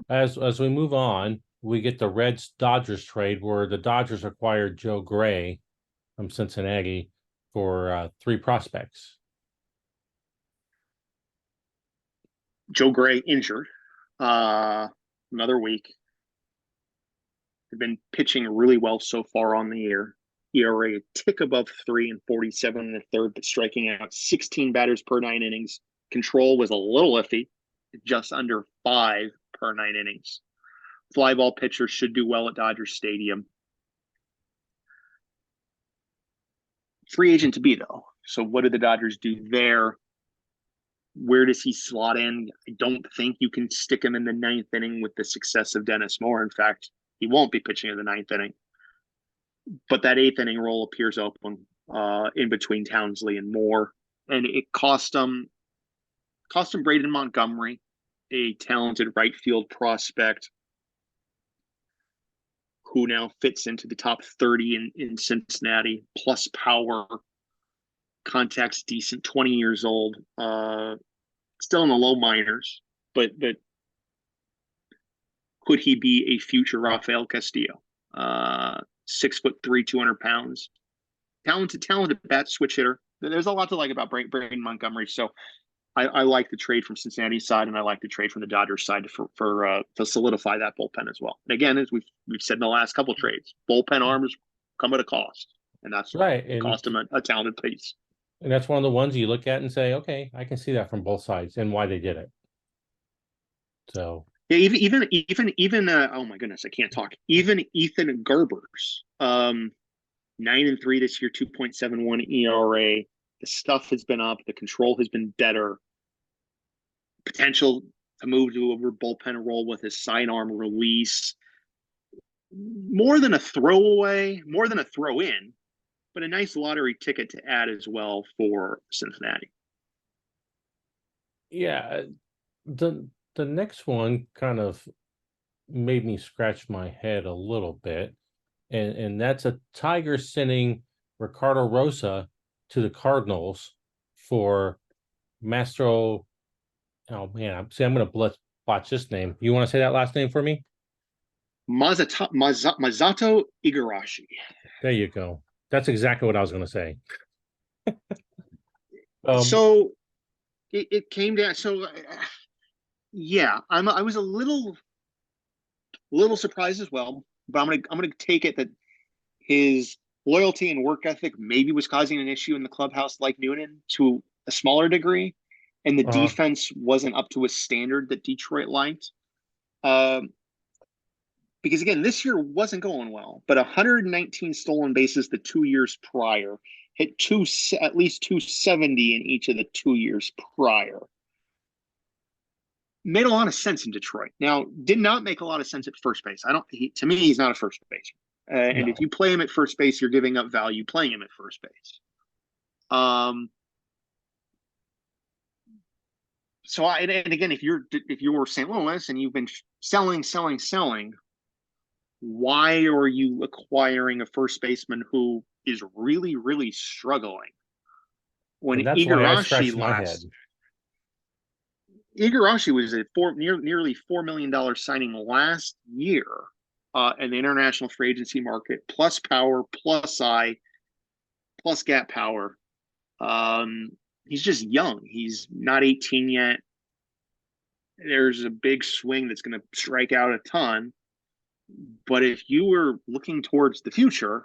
As we move on, we get the Reds Dodgers trade, where the Dodgers acquired Joe Gray from Cincinnati for 3 prospects. Joe Gray injured another week. They've been pitching really well so far on the year. ERA a tick above 3 and 47 in the third, but striking out 16 batters per 9 innings. Control was a little iffy, just under 5 per 9 innings. Fly ball pitcher should do well at Dodger Stadium. Free agent to be, though. So what do the Dodgers do there? Where does he slot in? I don't think you can stick him in the 9th inning with the success of Dennis Moore. In fact, he won't be pitching in the 9th inning. But that 8th inning role appears open in between Townsley and Moore. And it cost him Braden Montgomery, a talented right field prospect who now fits into the top 30 in Cincinnati, plus power, contact's decent, 20 years old, still in the low minors, but could he be a future Rafael Castillo? 6'3", 200 pounds, talented bat switch hitter. There's a lot to like about Braden Montgomery. So I like the trade from Cincinnati's side, and I like the trade from the Dodgers side to solidify that bullpen as well. And again, as we've said in the last couple of trades, bullpen arms come at a cost, and that's Right. it cost them a talented piece. And that's one of the ones you look at and say, okay, I can see that from both sides and why they did it. So yeah, even oh my goodness, I can't talk. Even Ethan Gerber's 9-3 this year, 2.71 ERA. The stuff has been up, the control has been better. Potential to move to a bullpen role with his sidearm release. More than a throwaway, more than a throw in, but a nice lottery ticket to add as well for Cincinnati. yeah, the next one kind of made me scratch my head a little bit, and that's a Tiger sending Ricardo Rosa to the Cardinals for Mastro. Oh man, I'm gonna botch this name. You want to say that last name for me? Masato Igarashi. There you go. That's exactly what I was gonna say. So it came down. So yeah, I was a little surprised as well, but I'm gonna take it that his loyalty and work ethic maybe was causing an issue in the clubhouse like Noonan to a smaller degree, and the defense wasn't up to a standard that Detroit liked. Because again, this year wasn't going well, but 119 stolen bases the 2 years prior, hit at least 270 in each of the 2 years prior. Made a lot of sense in Detroit. Now, did not make a lot of sense at first base. To me, he's not a first baseman. And if you play him at first base, you're giving up value playing him at first base. So and again, if you're St. Louis and you've been selling, why are you acquiring a first baseman who is really, really struggling? When and that's why I scratched my head. Igarashi was a nearly $4 million signing last year in the international free agency market, plus power, plus eye, plus gap power. He's just young. He's not 18 yet. There's a big swing that's going to strike out a ton. But if you were looking towards the future,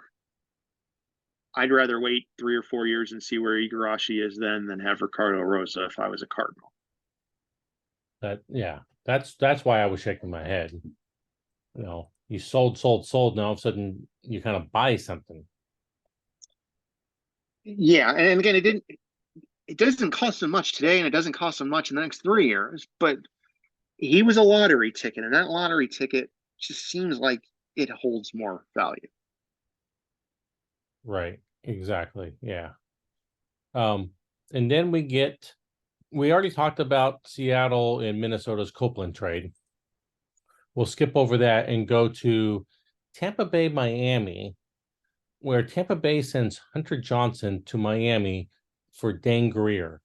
I'd rather wait 3 or 4 years and see where Igarashi is then than have Ricardo Rosa if I was a Cardinal. That's why I was shaking my head. You know, you sold, and all of a sudden you kind of buy something. Yeah, and again, it doesn't cost him much today, and it doesn't cost him much in the next 3 years, but he was a lottery ticket, and that lottery ticket just seems like it holds more value. Right. Exactly. Yeah. And then we already talked about Seattle and Minnesota's Copeland trade. We'll skip over that and go to Tampa Bay, Miami, where Tampa Bay sends Hunter Johnson to Miami for Dane Greer.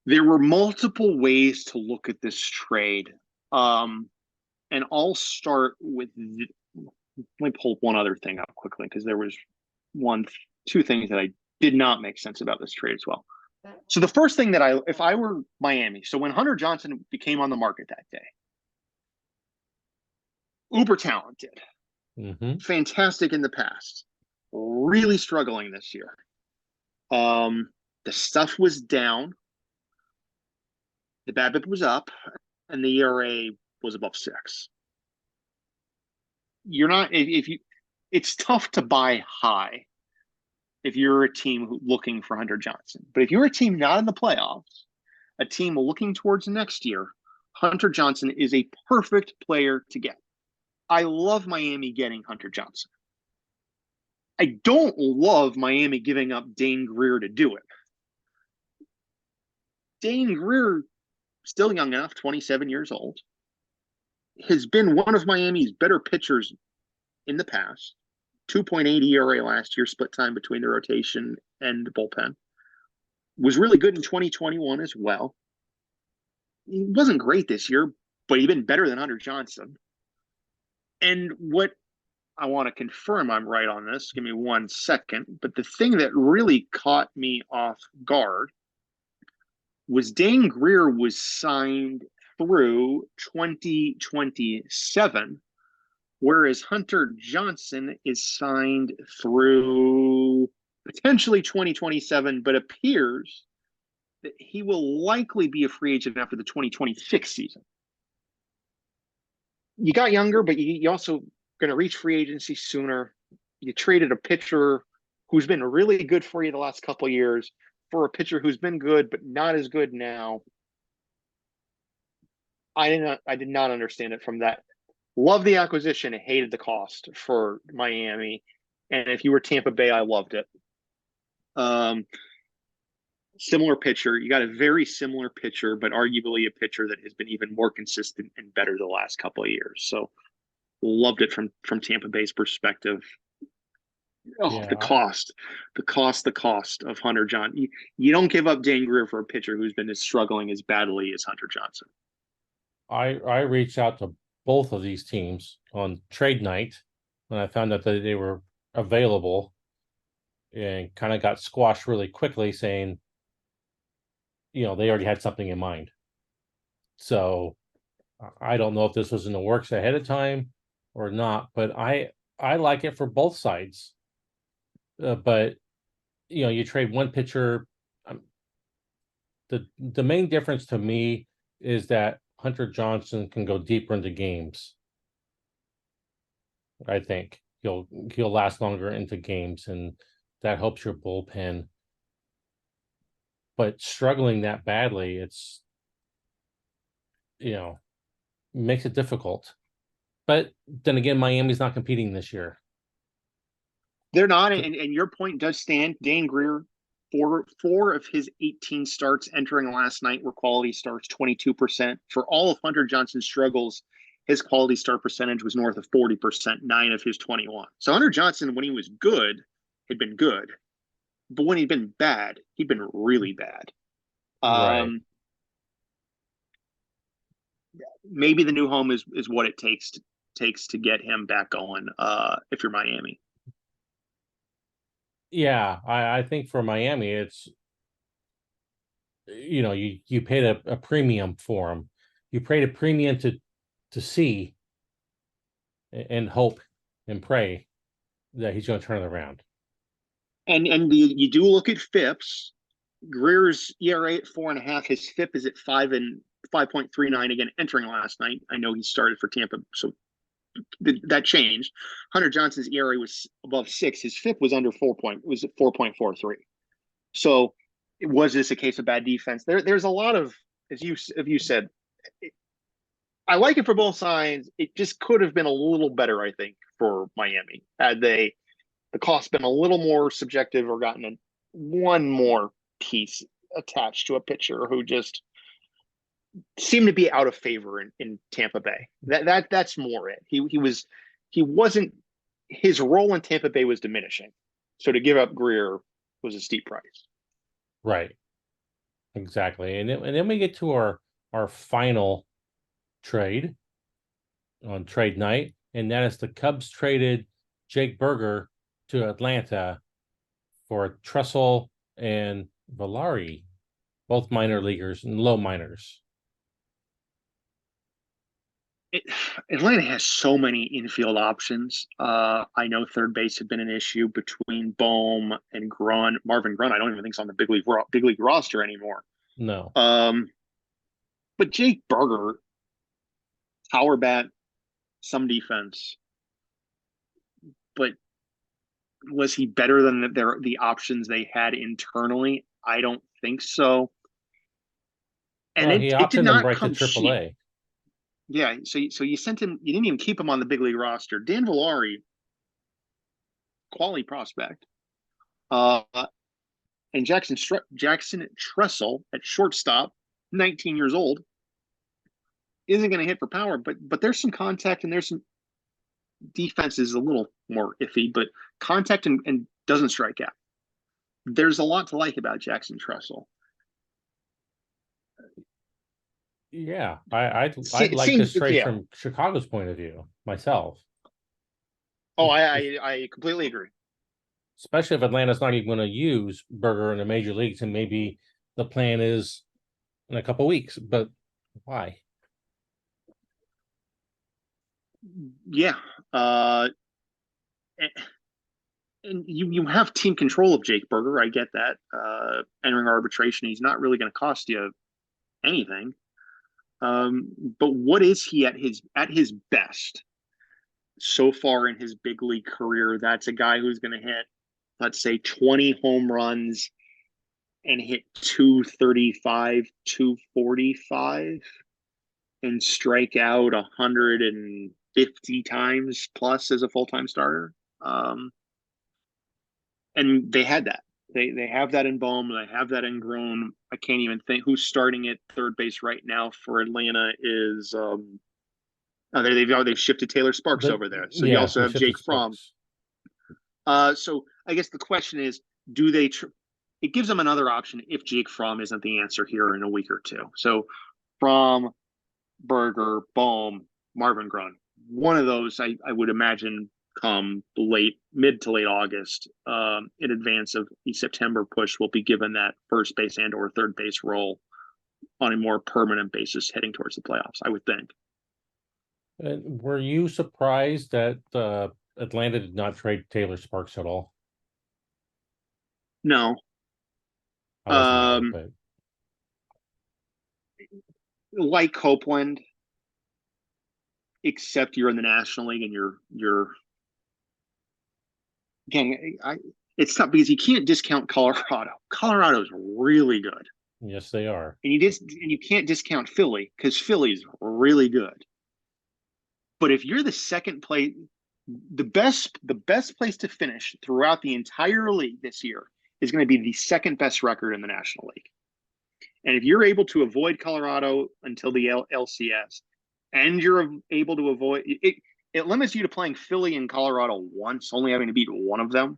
There were multiple ways to look at this trade. And I'll start with, let me pull one other thing up quickly because there was two things that I did not make sense about this trade as well. So the first thing that if I were Miami, so when Hunter Johnson became on the market that day, uber talented, fantastic in the past, really struggling this year. The stuff was down, the BABIP was up, and the ERA was above 6. You're not it's tough to buy high if you're a team looking for Hunter Johnson. But if you're a team not in the playoffs, a team looking towards next year, Hunter Johnson is a perfect player to get. I love Miami getting Hunter Johnson. I don't love Miami giving up Dane Greer to do it. Dane Greer, still young enough, 27 years old, has been one of Miami's better pitchers in the past. 2.8 ERA last year, split time between the rotation and the bullpen. Was really good in 2021 as well. He wasn't great this year, but he's been better than Hunter Johnson. And what I want to confirm I'm right on this. Give me 1 second. But the thing that really caught me off guard was Dane Greer was signed through 2027, whereas Hunter Johnson is signed through potentially 2027, but appears that he will likely be a free agent after the 2026 season. You got younger, but you also going to reach free agency sooner. You traded a pitcher who's been really good for you the last couple of years for a pitcher who's been good but not as good now. I did not understand it from that. Love the acquisition, hated the cost for Miami, and if you were Tampa Bay, I loved it. Similar pitcher, you got a very similar pitcher, but arguably a pitcher that has been even more consistent and better the last couple of years. So loved it from Tampa Bay's perspective. Oh, Yeah, the cost of Hunter Johnson. You don't give up Dane Greer for a pitcher who's been struggling as badly as Hunter Johnson. I reached out to both of these teams on trade night when I found out that they were available, and kind of got squashed really quickly, saying, they already had something in mind. So I don't know if this was in the works ahead of time or not, but I like it for both sides. But you trade one pitcher. The main difference to me is that Hunter Johnson can go deeper into games. I think he'll last longer into games, and that helps your bullpen. But struggling that badly, it's makes it difficult. But then again, Miami's not competing this year. They're not, and your point does stand. Dane Greer, four of his 18 starts entering last night were quality starts, 22%. For all of Hunter Johnson's struggles, his quality start percentage was north of 40%, 9 of his 21. So Hunter Johnson, when he was good, had been good. But when he'd been bad, he'd been really bad. Right. Maybe the new home is what it takes to get him back going, if you're Miami. Yeah, I think for Miami, it's you paid a premium for him. You paid a premium to see and hope and pray that he's going to turn it around. And you do look at FIPS. Greer's ERA at 4.5. His FIP is at 5.39 again entering last night. I know he started for Tampa, so that changed. Hunter Johnson's ERA was above 6. His FIP was under 4 point. It was at 4.43. So was this a case of bad defense? There's a lot of, as you said, I like it for both sides. It just could have been a little better, I think, for Miami had the cost been a little more subjective or gotten one more piece attached to a pitcher who just seemed to be out of favor in Tampa Bay. That's more it. He wasn't, his role in Tampa Bay was diminishing. So to give up Greer was a steep price. Right. Exactly. And then we get to our final trade on trade night, and that is the Cubs traded Jake Burger to Atlanta for Trussell and Valari, both minor leaguers and low minors. Atlanta has so many infield options. I know third base had been an issue between Bohm and Grun. Marvin Grun, I don't even think is on the big league roster anymore. No. But Jake Burger, power bat, some defense, but was he better than the options they had internally? I don't think so. And he it did optioned him not right to come cheap. AAA. Yeah, so you sent him. You didn't even keep him on the big league roster. Dan Villari, quality prospect, and Jackson Tressel at shortstop, 19 years old, isn't going to hit for power, but there's some contact and there's some defense is a little more iffy, but contact and doesn't strike out. There's a lot to like about Jackson Tressel. Yeah, I'd like this trade from Chicago's point of view myself. Oh, I completely agree. Especially if Atlanta's not even going to use Berger in the major leagues, and maybe the plan is in a couple weeks. But why? Yeah. And, and you have team control of Jake Berger. I get that. Entering arbitration, he's not really going to cost you anything. But what is he at his best so far in his big league career? That's a guy who's going to hit, let's say, 20 home runs and hit 235, 245, and strike out 150 times plus as a full time starter. And they had that. They have that in Bohm. They have that in Groen. I can't even think who's starting at third base right now for Atlanta is they've shifted Taylor Sparks over there. So you Yeah, also they have shifted Jake Fromm. Sparks. So I guess the question is, do they? It gives them another option if Jake Fromm isn't the answer here in a week or two. So Fromm, Berger, Bohm, Marvin Grun. One of those I would imagine come mid to late August, in advance of the September push, will be given that first base and or third base role on a more permanent basis heading towards the playoffs, I would think. And were you surprised that Atlanta did not trade Taylor Sparks at all? No. I wasn't either, but Like Copeland, except you're in the National League and you're again, it's tough because you can't discount Colorado. Colorado's really good. yes, they are. And you can't discount Philly because Philly's really good. But if you're the second place, the best place to finish throughout the entire league this year is going to be the second best record in the National League. And if you're able to avoid Colorado until the LCS, and you're able to avoid it, it limits you to playing Philly and Colorado once, only having to beat one of them.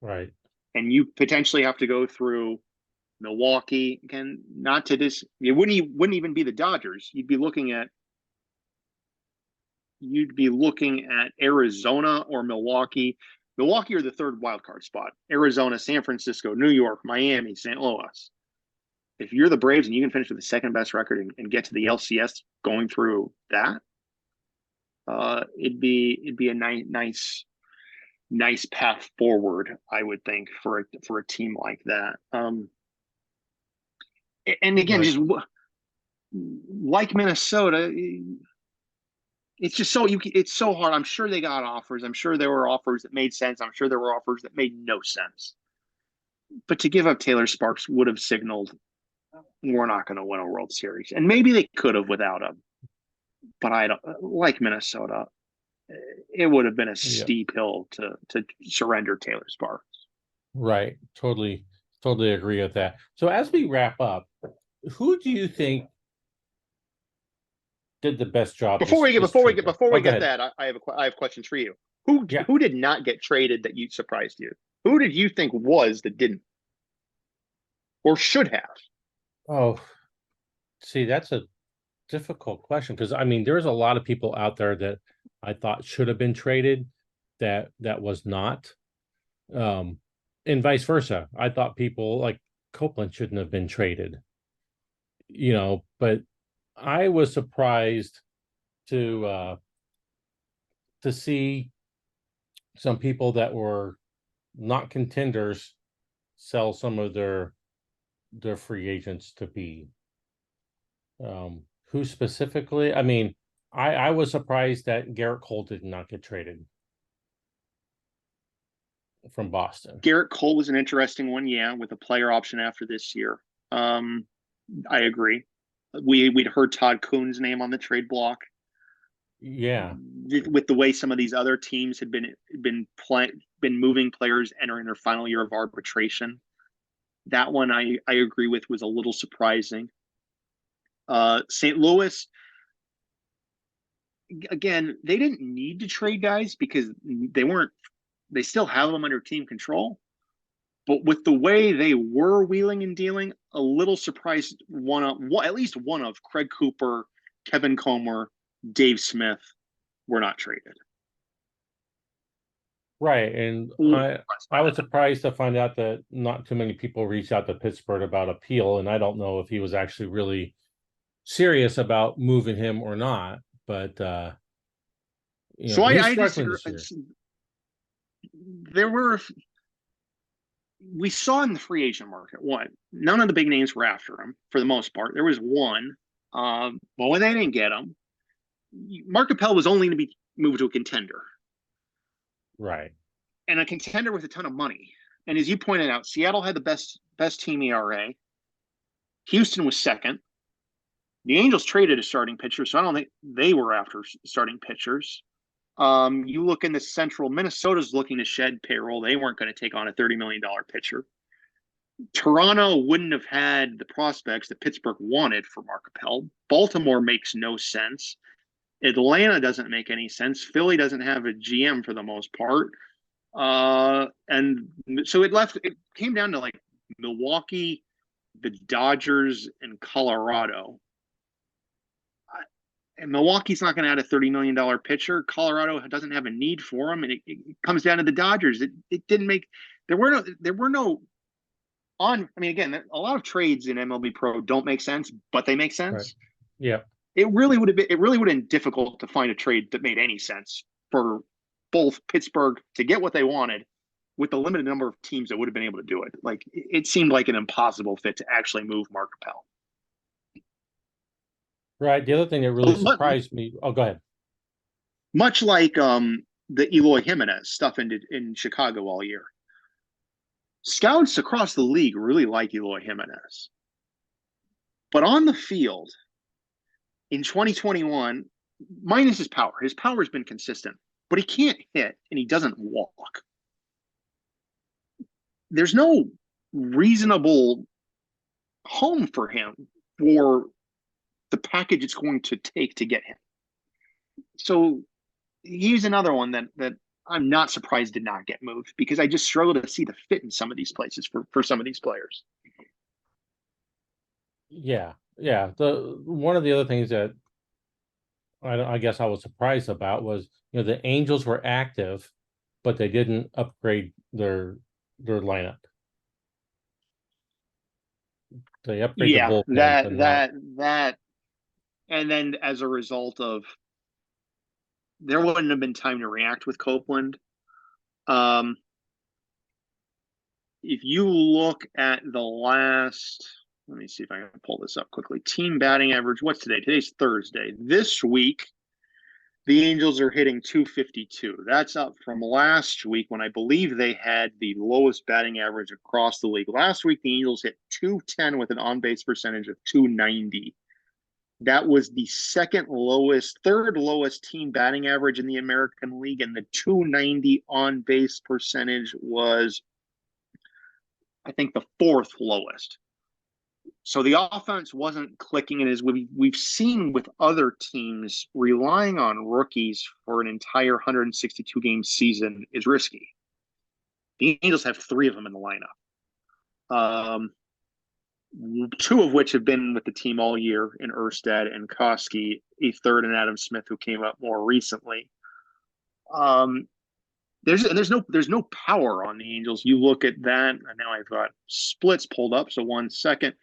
Right. And you potentially have to go through Milwaukee again. Not to this, it wouldn't even be the Dodgers. You'd be looking at Arizona or Milwaukee. Milwaukee are the third wild card spot. Arizona, San Francisco, New York, Miami, St. Louis. If you're the Braves and you can finish with the second best record and get to the LCS going through that, it'd be a nice path forward, I would think, for a team like that. And again, Right. just like Minnesota, it's just it's so hard. I'm sure they got offers. I'm sure there were offers that made sense. I'm sure there were offers that made no sense. But to give up Taylor Sparks would have signaled we're not going to win a World Series, and maybe they could have without him. But I don't like Minnesota. It would have been a Yeah. steep hill to surrender Taylor Sparks. Right. Totally agree with that. So as we wrap up, who do you think did the best job Before we go get ahead. that, I have questions for you. Who did not get traded that you surprised you? Who did you think was that didn't or should have? Oh, see, that's a difficult question because I mean, there's a lot of people out there that I thought should have been traded that was not. And vice versa. I thought people like Copeland shouldn't have been traded. But I was surprised to see some people that were not contenders sell some of their free agents to be. Who specifically? I mean, I was surprised that Garrett Cole did not get traded from Boston. Garrett Cole was an interesting one, yeah, with a player option after this year. I agree. We'd heard Todd Kuhn's name on the trade block. Yeah. With the way some of these other teams had been moving players entering their final year of arbitration, that one I agree with was a little surprising. St. Louis, again, they didn't need to trade guys because they still have them under team control. But with the way they were wheeling and dealing, a little surprised at least one of Craig Cooper, Kevin Comer, Dave Smith were not traded. Right. And Impressed by I was that. surprised to find out that not too many people reached out to Pittsburgh about appeal, and I don't know if he was actually really serious about moving him or not. But So but he's I struggling disagree. this year. There were we saw in the free agent market what none of the big names were after him for the most part. There was one, but when they didn't get him, Mark Appel was only going to be moved to a contender Right. and a contender with a ton of money. And as you pointed out, Seattle had the best team ERA. Houston was second. The Angels traded a starting pitcher, so I don't think they were after starting pitchers. You look in the Central, Minnesota's looking to shed payroll. They weren't going to take on a $30 million pitcher. Toronto wouldn't have had the prospects that Pittsburgh wanted for Mark Appel. Baltimore makes no sense. Atlanta doesn't make any sense. Philly doesn't have a GM for the most part. And so it came down to like Milwaukee, the Dodgers, and Colorado. And Milwaukee's not going to add a $30 million pitcher. Colorado doesn't have a need for him. And it comes down to the Dodgers. It didn't make, there were no I mean, again, a lot of trades in MLB Pro don't make sense, but they make Right. sense. Yeah. It really would have been difficult to find a trade that made any sense for both Pittsburgh to get what they wanted with the limited number of teams that would have been able to do it. Like it seemed like an impossible fit to actually move Mark Appel. Right. The other thing that really surprised me. Oh, go ahead. Much like the Eloy Jimenez stuff in Chicago all year. Scouts across the league really like Eloy Jimenez. But on the field in 2021, minus his power has been consistent, but he can't hit and he doesn't walk. There's no reasonable home for him for the package it's going to take to get him. So he's another one that I'm not surprised did not get moved because I just struggle to see the fit in some of these places for some of these players. Yeah. Yeah. The one of the other things that I guess I was surprised about was, the Angels were active, but they didn't upgrade their lineup. They upgrade the Yeah, bullpen, but not that, and then as a result of there wouldn't have been time to react with Copeland. Um, if you look at the last, let me see if I can pull this up quickly. Team batting average. What's today? Today's Thursday. This week, the Angels are hitting 252. That's up from last week when I believe they had the lowest batting average across the league. Last week, the Angels hit 210 with an on base percentage of 290. That was the third lowest team batting average in the American League, and the 290 on base percentage was, I think, the fourth lowest. So the offense wasn't clicking, and as we've seen with other teams, relying on rookies for an entire 162 game season is risky. The Angels have three of them in the lineup. Two of which have been with the team all year in Erstad and Koski, a third in Adam Smith, who came up more recently. There's no power on the Angels. You look at that, and now I've got splits pulled up. So 1 second.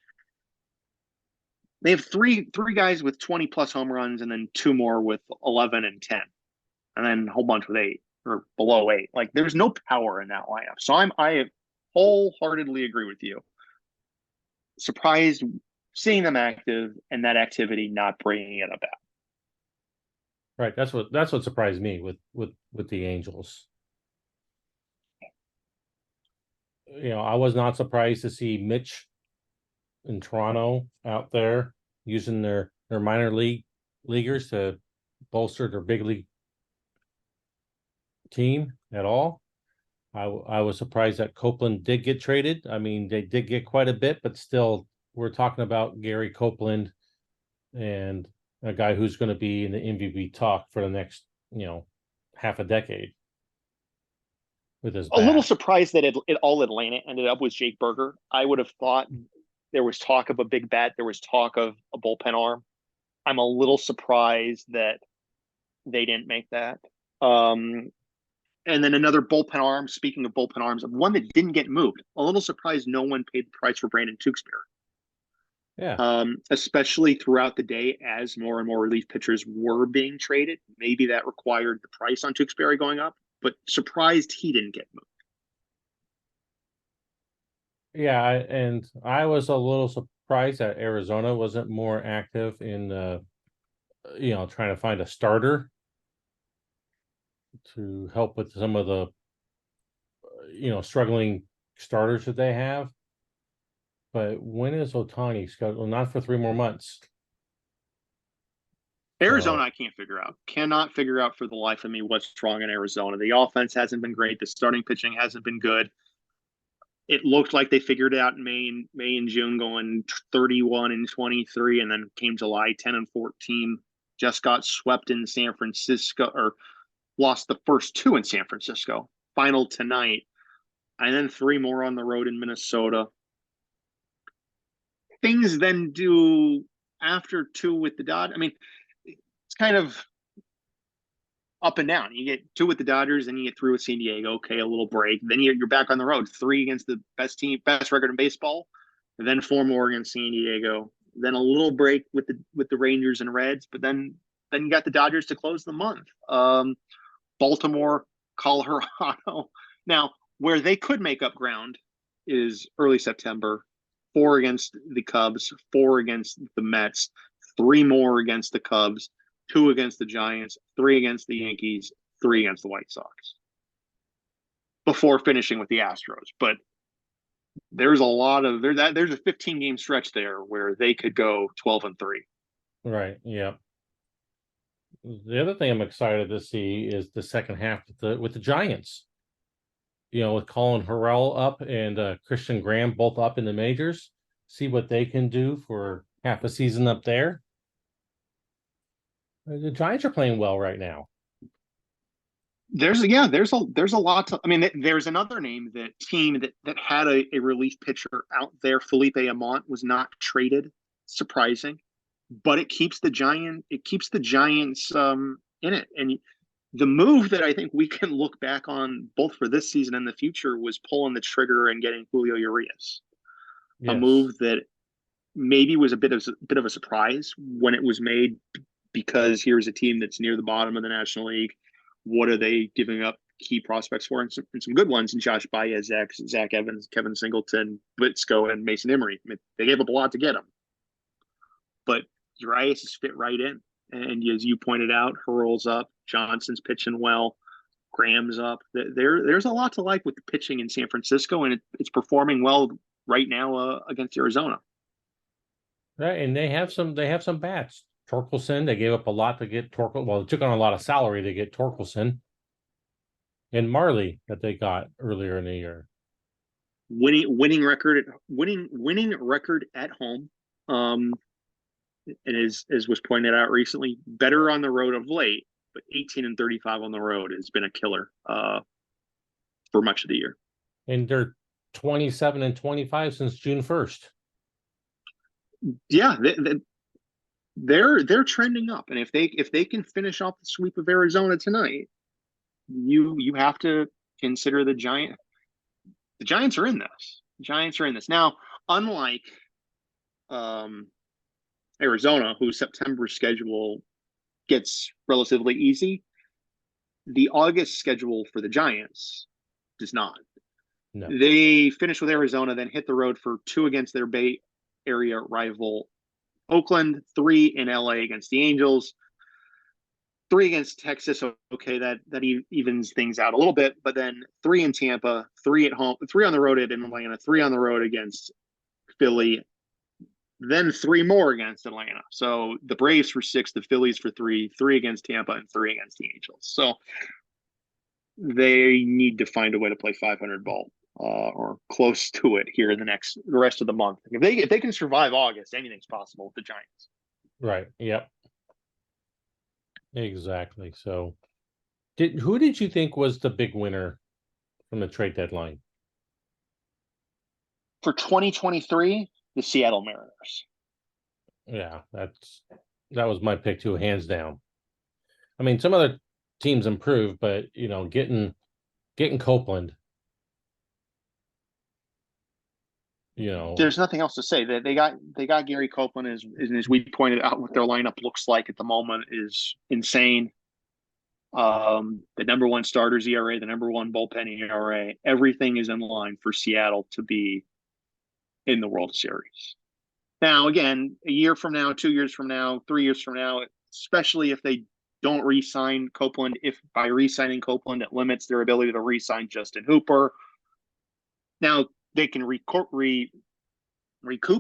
They have three guys with 20 plus home runs, and then two more with 11 and 10, and then a whole bunch with 8 or below 8. Like there's no power in that lineup. So I wholeheartedly agree with you. Surprised seeing them active and that activity not bringing it about. right. That's what surprised me with the Angels. I was not surprised to see Mitch in Toronto out there using their minor leaguers to bolster their big league team at all. I was surprised that Copeland did get traded. I mean, they did get quite a bit, but still, we're talking about Gary Copeland and a guy who's going to be in the MVP talk for the next, half a decade with his A little bat. surprised that it all Atlanta ended up with Jake Berger. I would have thought there was talk of a big bat. There was talk of a bullpen arm. I'm a little surprised that they didn't make that. And then another bullpen arm. Speaking of bullpen arms, one that didn't get moved. A little surprised no one paid the price for Brandon Tewksbury. Yeah. Especially throughout the day as more and more relief pitchers were being traded. Maybe that required the price on Tewksbury going up, but surprised he didn't get moved. Yeah, and I was a little surprised that Arizona wasn't more active in trying to find a starter to help with some of the struggling starters that they have. But when is Ohtani scheduled? Not for 3 more months. Arizona, I can't figure out. Cannot figure out for the life of me what's wrong in Arizona. The offense hasn't been great. The starting pitching hasn't been good. It looked like they figured it out in May and June, going 31-23, and then came July 10-14. Just got swept in San Francisco, or lost the first two in San Francisco. Final tonight, and then 3 more on the road in Minnesota. Things then do after 2 with the Dodgers. I mean, it's kind of up and down. You get 2 with the Dodgers, and you get 3 with San Diego. Okay, a little break. Then you're back on the road. 3 against the best record in baseball. And then 4 more against San Diego. Then a little break with the Rangers and Reds. But then you got the Dodgers to close the month. Baltimore, Colorado. Now, where they could make up ground is early September. 4 against the Cubs, 4 against the Mets, 3 more against the Cubs, 2 against the Giants, 3 against the Yankees, 3 against the White Sox, before finishing with the Astros. But there's a 15-game stretch there where they could go 12-3. Right. Yeah. The other thing I'm excited to see is the second half with the Giants. With Colin Harrell up and Christian Graham both up in the majors. See what they can do for half a season up there. The Giants are playing well right now. There's a lot to. I mean, there's another team that had a relief pitcher out there. Felipe Amont was not traded. Surprising, but it keeps the Giants in it. And the move that I think we can look back on both for this season and the future was pulling the trigger and getting Julio Urias. Yes. A move that maybe was a bit of a surprise when it was made, because here's a team that's near the bottom of the National League. What are they giving up key prospects for? And some good ones, and Josh Baez, Zach Evans, Kevin Singleton, Blitzko, and Mason Emery. I mean, they gave up a lot to get him. But Urias has fit right in. And as you pointed out, Hurl's up, Johnson's pitching well, Graham's up. There's a lot to like with the pitching in San Francisco, and it's performing well right now against Arizona. Right, and they have some bats. Torkelson, they gave up a lot to get Torkelson. Well, it took on a lot of salary to get Torkelson. And Marley that they got earlier in the year. Winning record at home. And as was pointed out recently, better on the road of late, but 18-35 on the road has been a killer for much of the year. And they're 27-25 since June 1st. Yeah, they're trending up, and if they can finish off the sweep of Arizona tonight, you have to consider the Giants. The Giants are in this. Now, unlike Arizona, whose September schedule gets relatively easy, the August schedule for the Giants does not. No. They finish with Arizona, then hit the road for 2 against their Bay Area rival Oakland, 3 in LA against the Angels, 3 against Texas. Okay, that evens things out a little bit, but then 3 in Tampa, 3 at home, 3 on the road at Atlanta, 3 on the road against Philly, then 3 more against Atlanta. So the Braves for 6, the Phillies for 3, 3 against Tampa, and 3 against the Angels. So they need to find a way to play 500 ball or close to it here in the rest of the month. If they can survive August, anything's possible with the Giants. Right. Yep. Exactly. So who did you think was the big winner from the trade deadline? For 2023, the Seattle Mariners. Yeah, that was my pick too, hands down. I mean, some other teams improved, but getting getting Copeland, you know, There's nothing else to say. That they got Gary Copeland, as we pointed out, what their lineup looks like at the moment is insane. The number one starters ERA, the number one bullpen ERA, everything is in line for Seattle to be in the World Series. Now, again, a year from now, 2 years from now, 3 years from now, especially if they don't re-sign Copeland, if by re-signing Copeland it limits their ability to re-sign Justin Hooper. Now they can recoup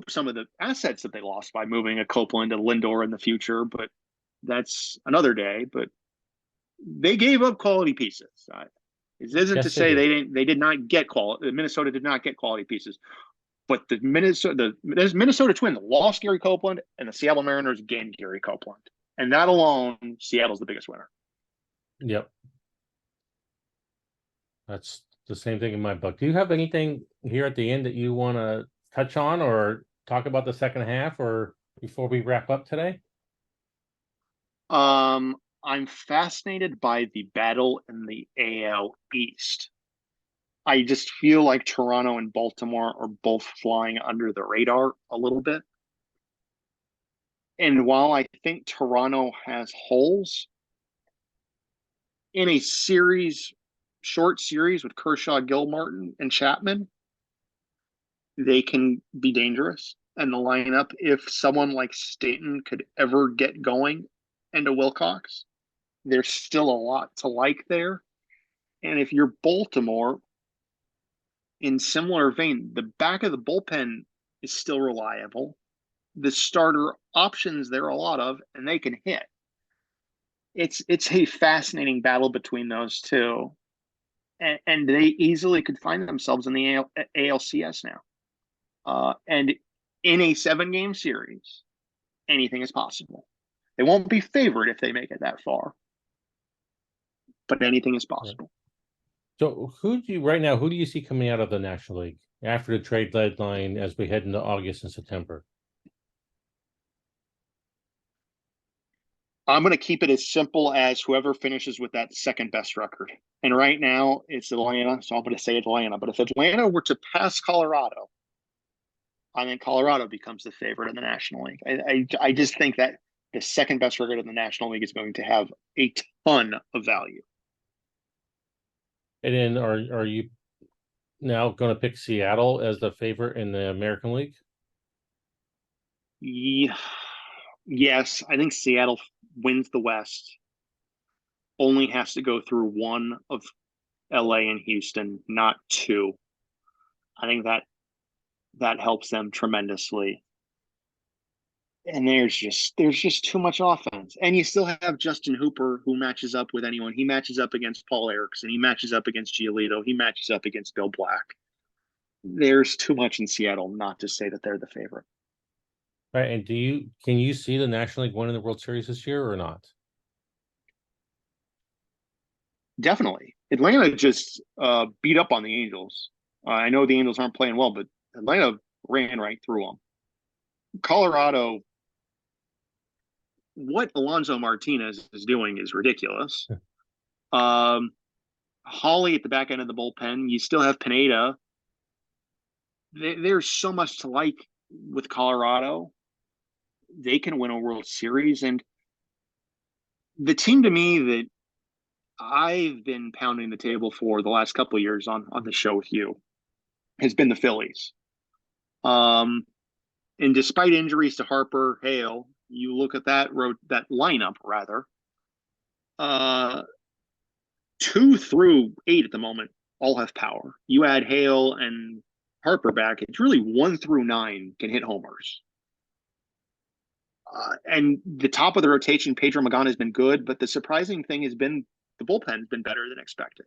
some of the assets that they lost by moving a Copeland and Lindor in the future, but that's another day. But they gave up quality pieces. It isn't to yes, they say did. they did not get quality. Minnesota did not get quality pieces, but the Minnesota Twins lost Gary Copeland, and the Seattle Mariners gained Gary Copeland, and that alone, Seattle's the biggest winner. Yep. That's the same thing in my book. Do you have anything here at the end that you want to touch on or talk about the second half or before we wrap up today? I'm fascinated by the battle in the AL East. I just feel like Toronto and Baltimore are both flying under the radar a little bit. And while I think Toronto has holes in a short series with Kershaw, Gilmartin, and Chapman, they can be dangerous. And the lineup, if someone like Stanton could ever get going into Wilcox, there's still a lot to like there. And if you're Baltimore, in similar vein, the back of the bullpen is still reliable. The starter options there are a lot of, and they can hit. It's a fascinating battle between those two, and they easily could find themselves in the ALCS now. And in a 7-game series, anything is possible. They won't be favored if they make it that far, but anything is possible. So who do you see coming out of the National League after the trade deadline as we head into August and September? I'm going to keep it as simple as whoever finishes with that second best record. And right now it's Atlanta, so I'm going to say Atlanta. But if Atlanta were to pass Colorado, I think Colorado becomes the favorite in the National League. I just think that the second best record in the National League is going to have a ton of value. And then are you now going to pick Seattle as the favorite in the American League? Yeah, yes, I think Seattle wins the West. Only has to go through one of LA and Houston, not two. I think that helps them tremendously. And there's just too much offense. And you still have Justin Hooper, who matches up with anyone. He matches up against Paul Erickson. He matches up against Giolito. He matches up against Bill Black. There's too much in Seattle not to say that they're the favorite. Right. And can you see the National League winning the World Series this year or not? Definitely. Atlanta just beat up on the Angels. I know the Angels aren't playing well, but Atlanta ran right through them. Colorado, what Alonso Martinez is doing is ridiculous. Hawley at the back end of the bullpen. You still have Pineda. There's so much to like with Colorado. They can win a World Series. And the team to me that I've been pounding the table for the last couple of years on the show with you has been the Phillies. And despite injuries to Harper, Hale, you look at that lineup rather. 2 through 8 at the moment all have power. You add Hale and Harper back, it's really 1 through 9 can hit homers. And the top of the rotation, Pedro Magon has been good, but the surprising thing has been the bullpen's been better than expected.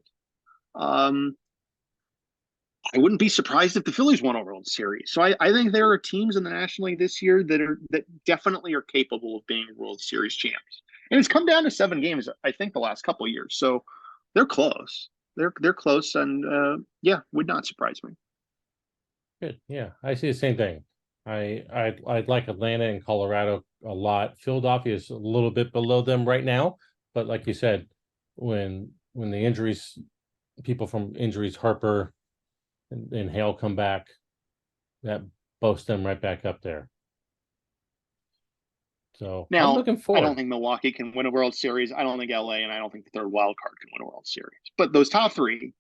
I wouldn't be surprised if the Phillies won a World Series. So I think there are teams in the National League this year that definitely are capable of being World Series champs. And it's come down to 7 games, I think, the last couple of years. So they're close. They're close, and would not surprise me. Good. Yeah, I see the same thing. I'd like Atlanta and Colorado a lot. Philadelphia is a little bit below them right now, but like you said, when the injuries people from injuries, Harper and Hale come back, that boasts them right back up there. So I'm Now, looking I don't forward. think Milwaukee can win a World Series. I don't think LA, and I don't think the third wild card can win a World Series. But those top three,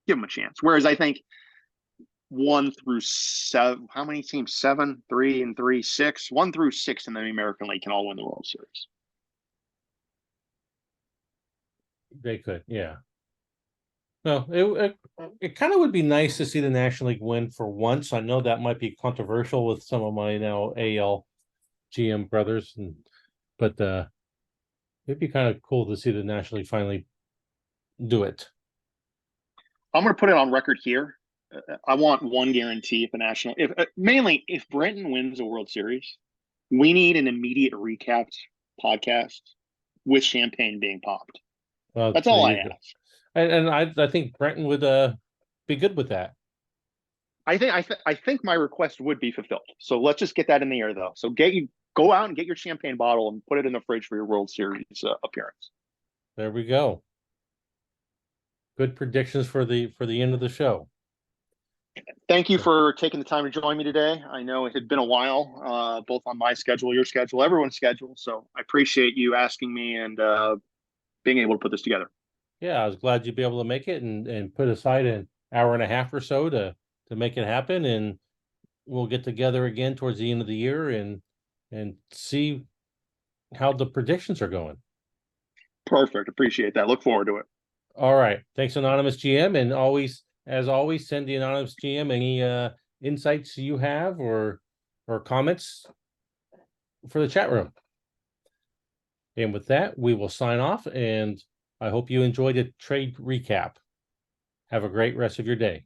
give them a chance. Whereas I think 1 through 7, how many teams? 7, 3 and 3, 6. 1 through 6 in the American League can all win the World Series. They could, yeah. No, it kind of would be nice to see the National League win for once. I know that might be controversial with some of my now AL GM brothers, but it'd be kind of cool to see the National League finally do it. I'm going to put it on record here. I want one guarantee if the national, if mainly if Brenton wins a World Series, we need an immediate recap podcast with champagne being popped. Well, That's there all I you go. ask. And I think Brenton would be good with that. I think my request would be fulfilled. So let's just get that in the air, though. So go out and get your champagne bottle and put it in the fridge for your World Series appearance. There we go. Good predictions for the end of the show. Thank you for taking the time to join me today. I know it had been a while, both on my schedule, your schedule, everyone's schedule. So I appreciate you asking me and being able to put this together. Yeah, I was glad you'd be able to make it and put aside an hour and a half or so to make it happen. And we'll get together again towards the end of the year and see how the predictions are going. Perfect. Appreciate that. Look forward to it. All right. Thanks, Anonymous GM. And as always, send the Anonymous GM any insights you have or comments for the chat room. And with that, we will sign off, and I hope you enjoyed the trade recap. Have a great rest of your day.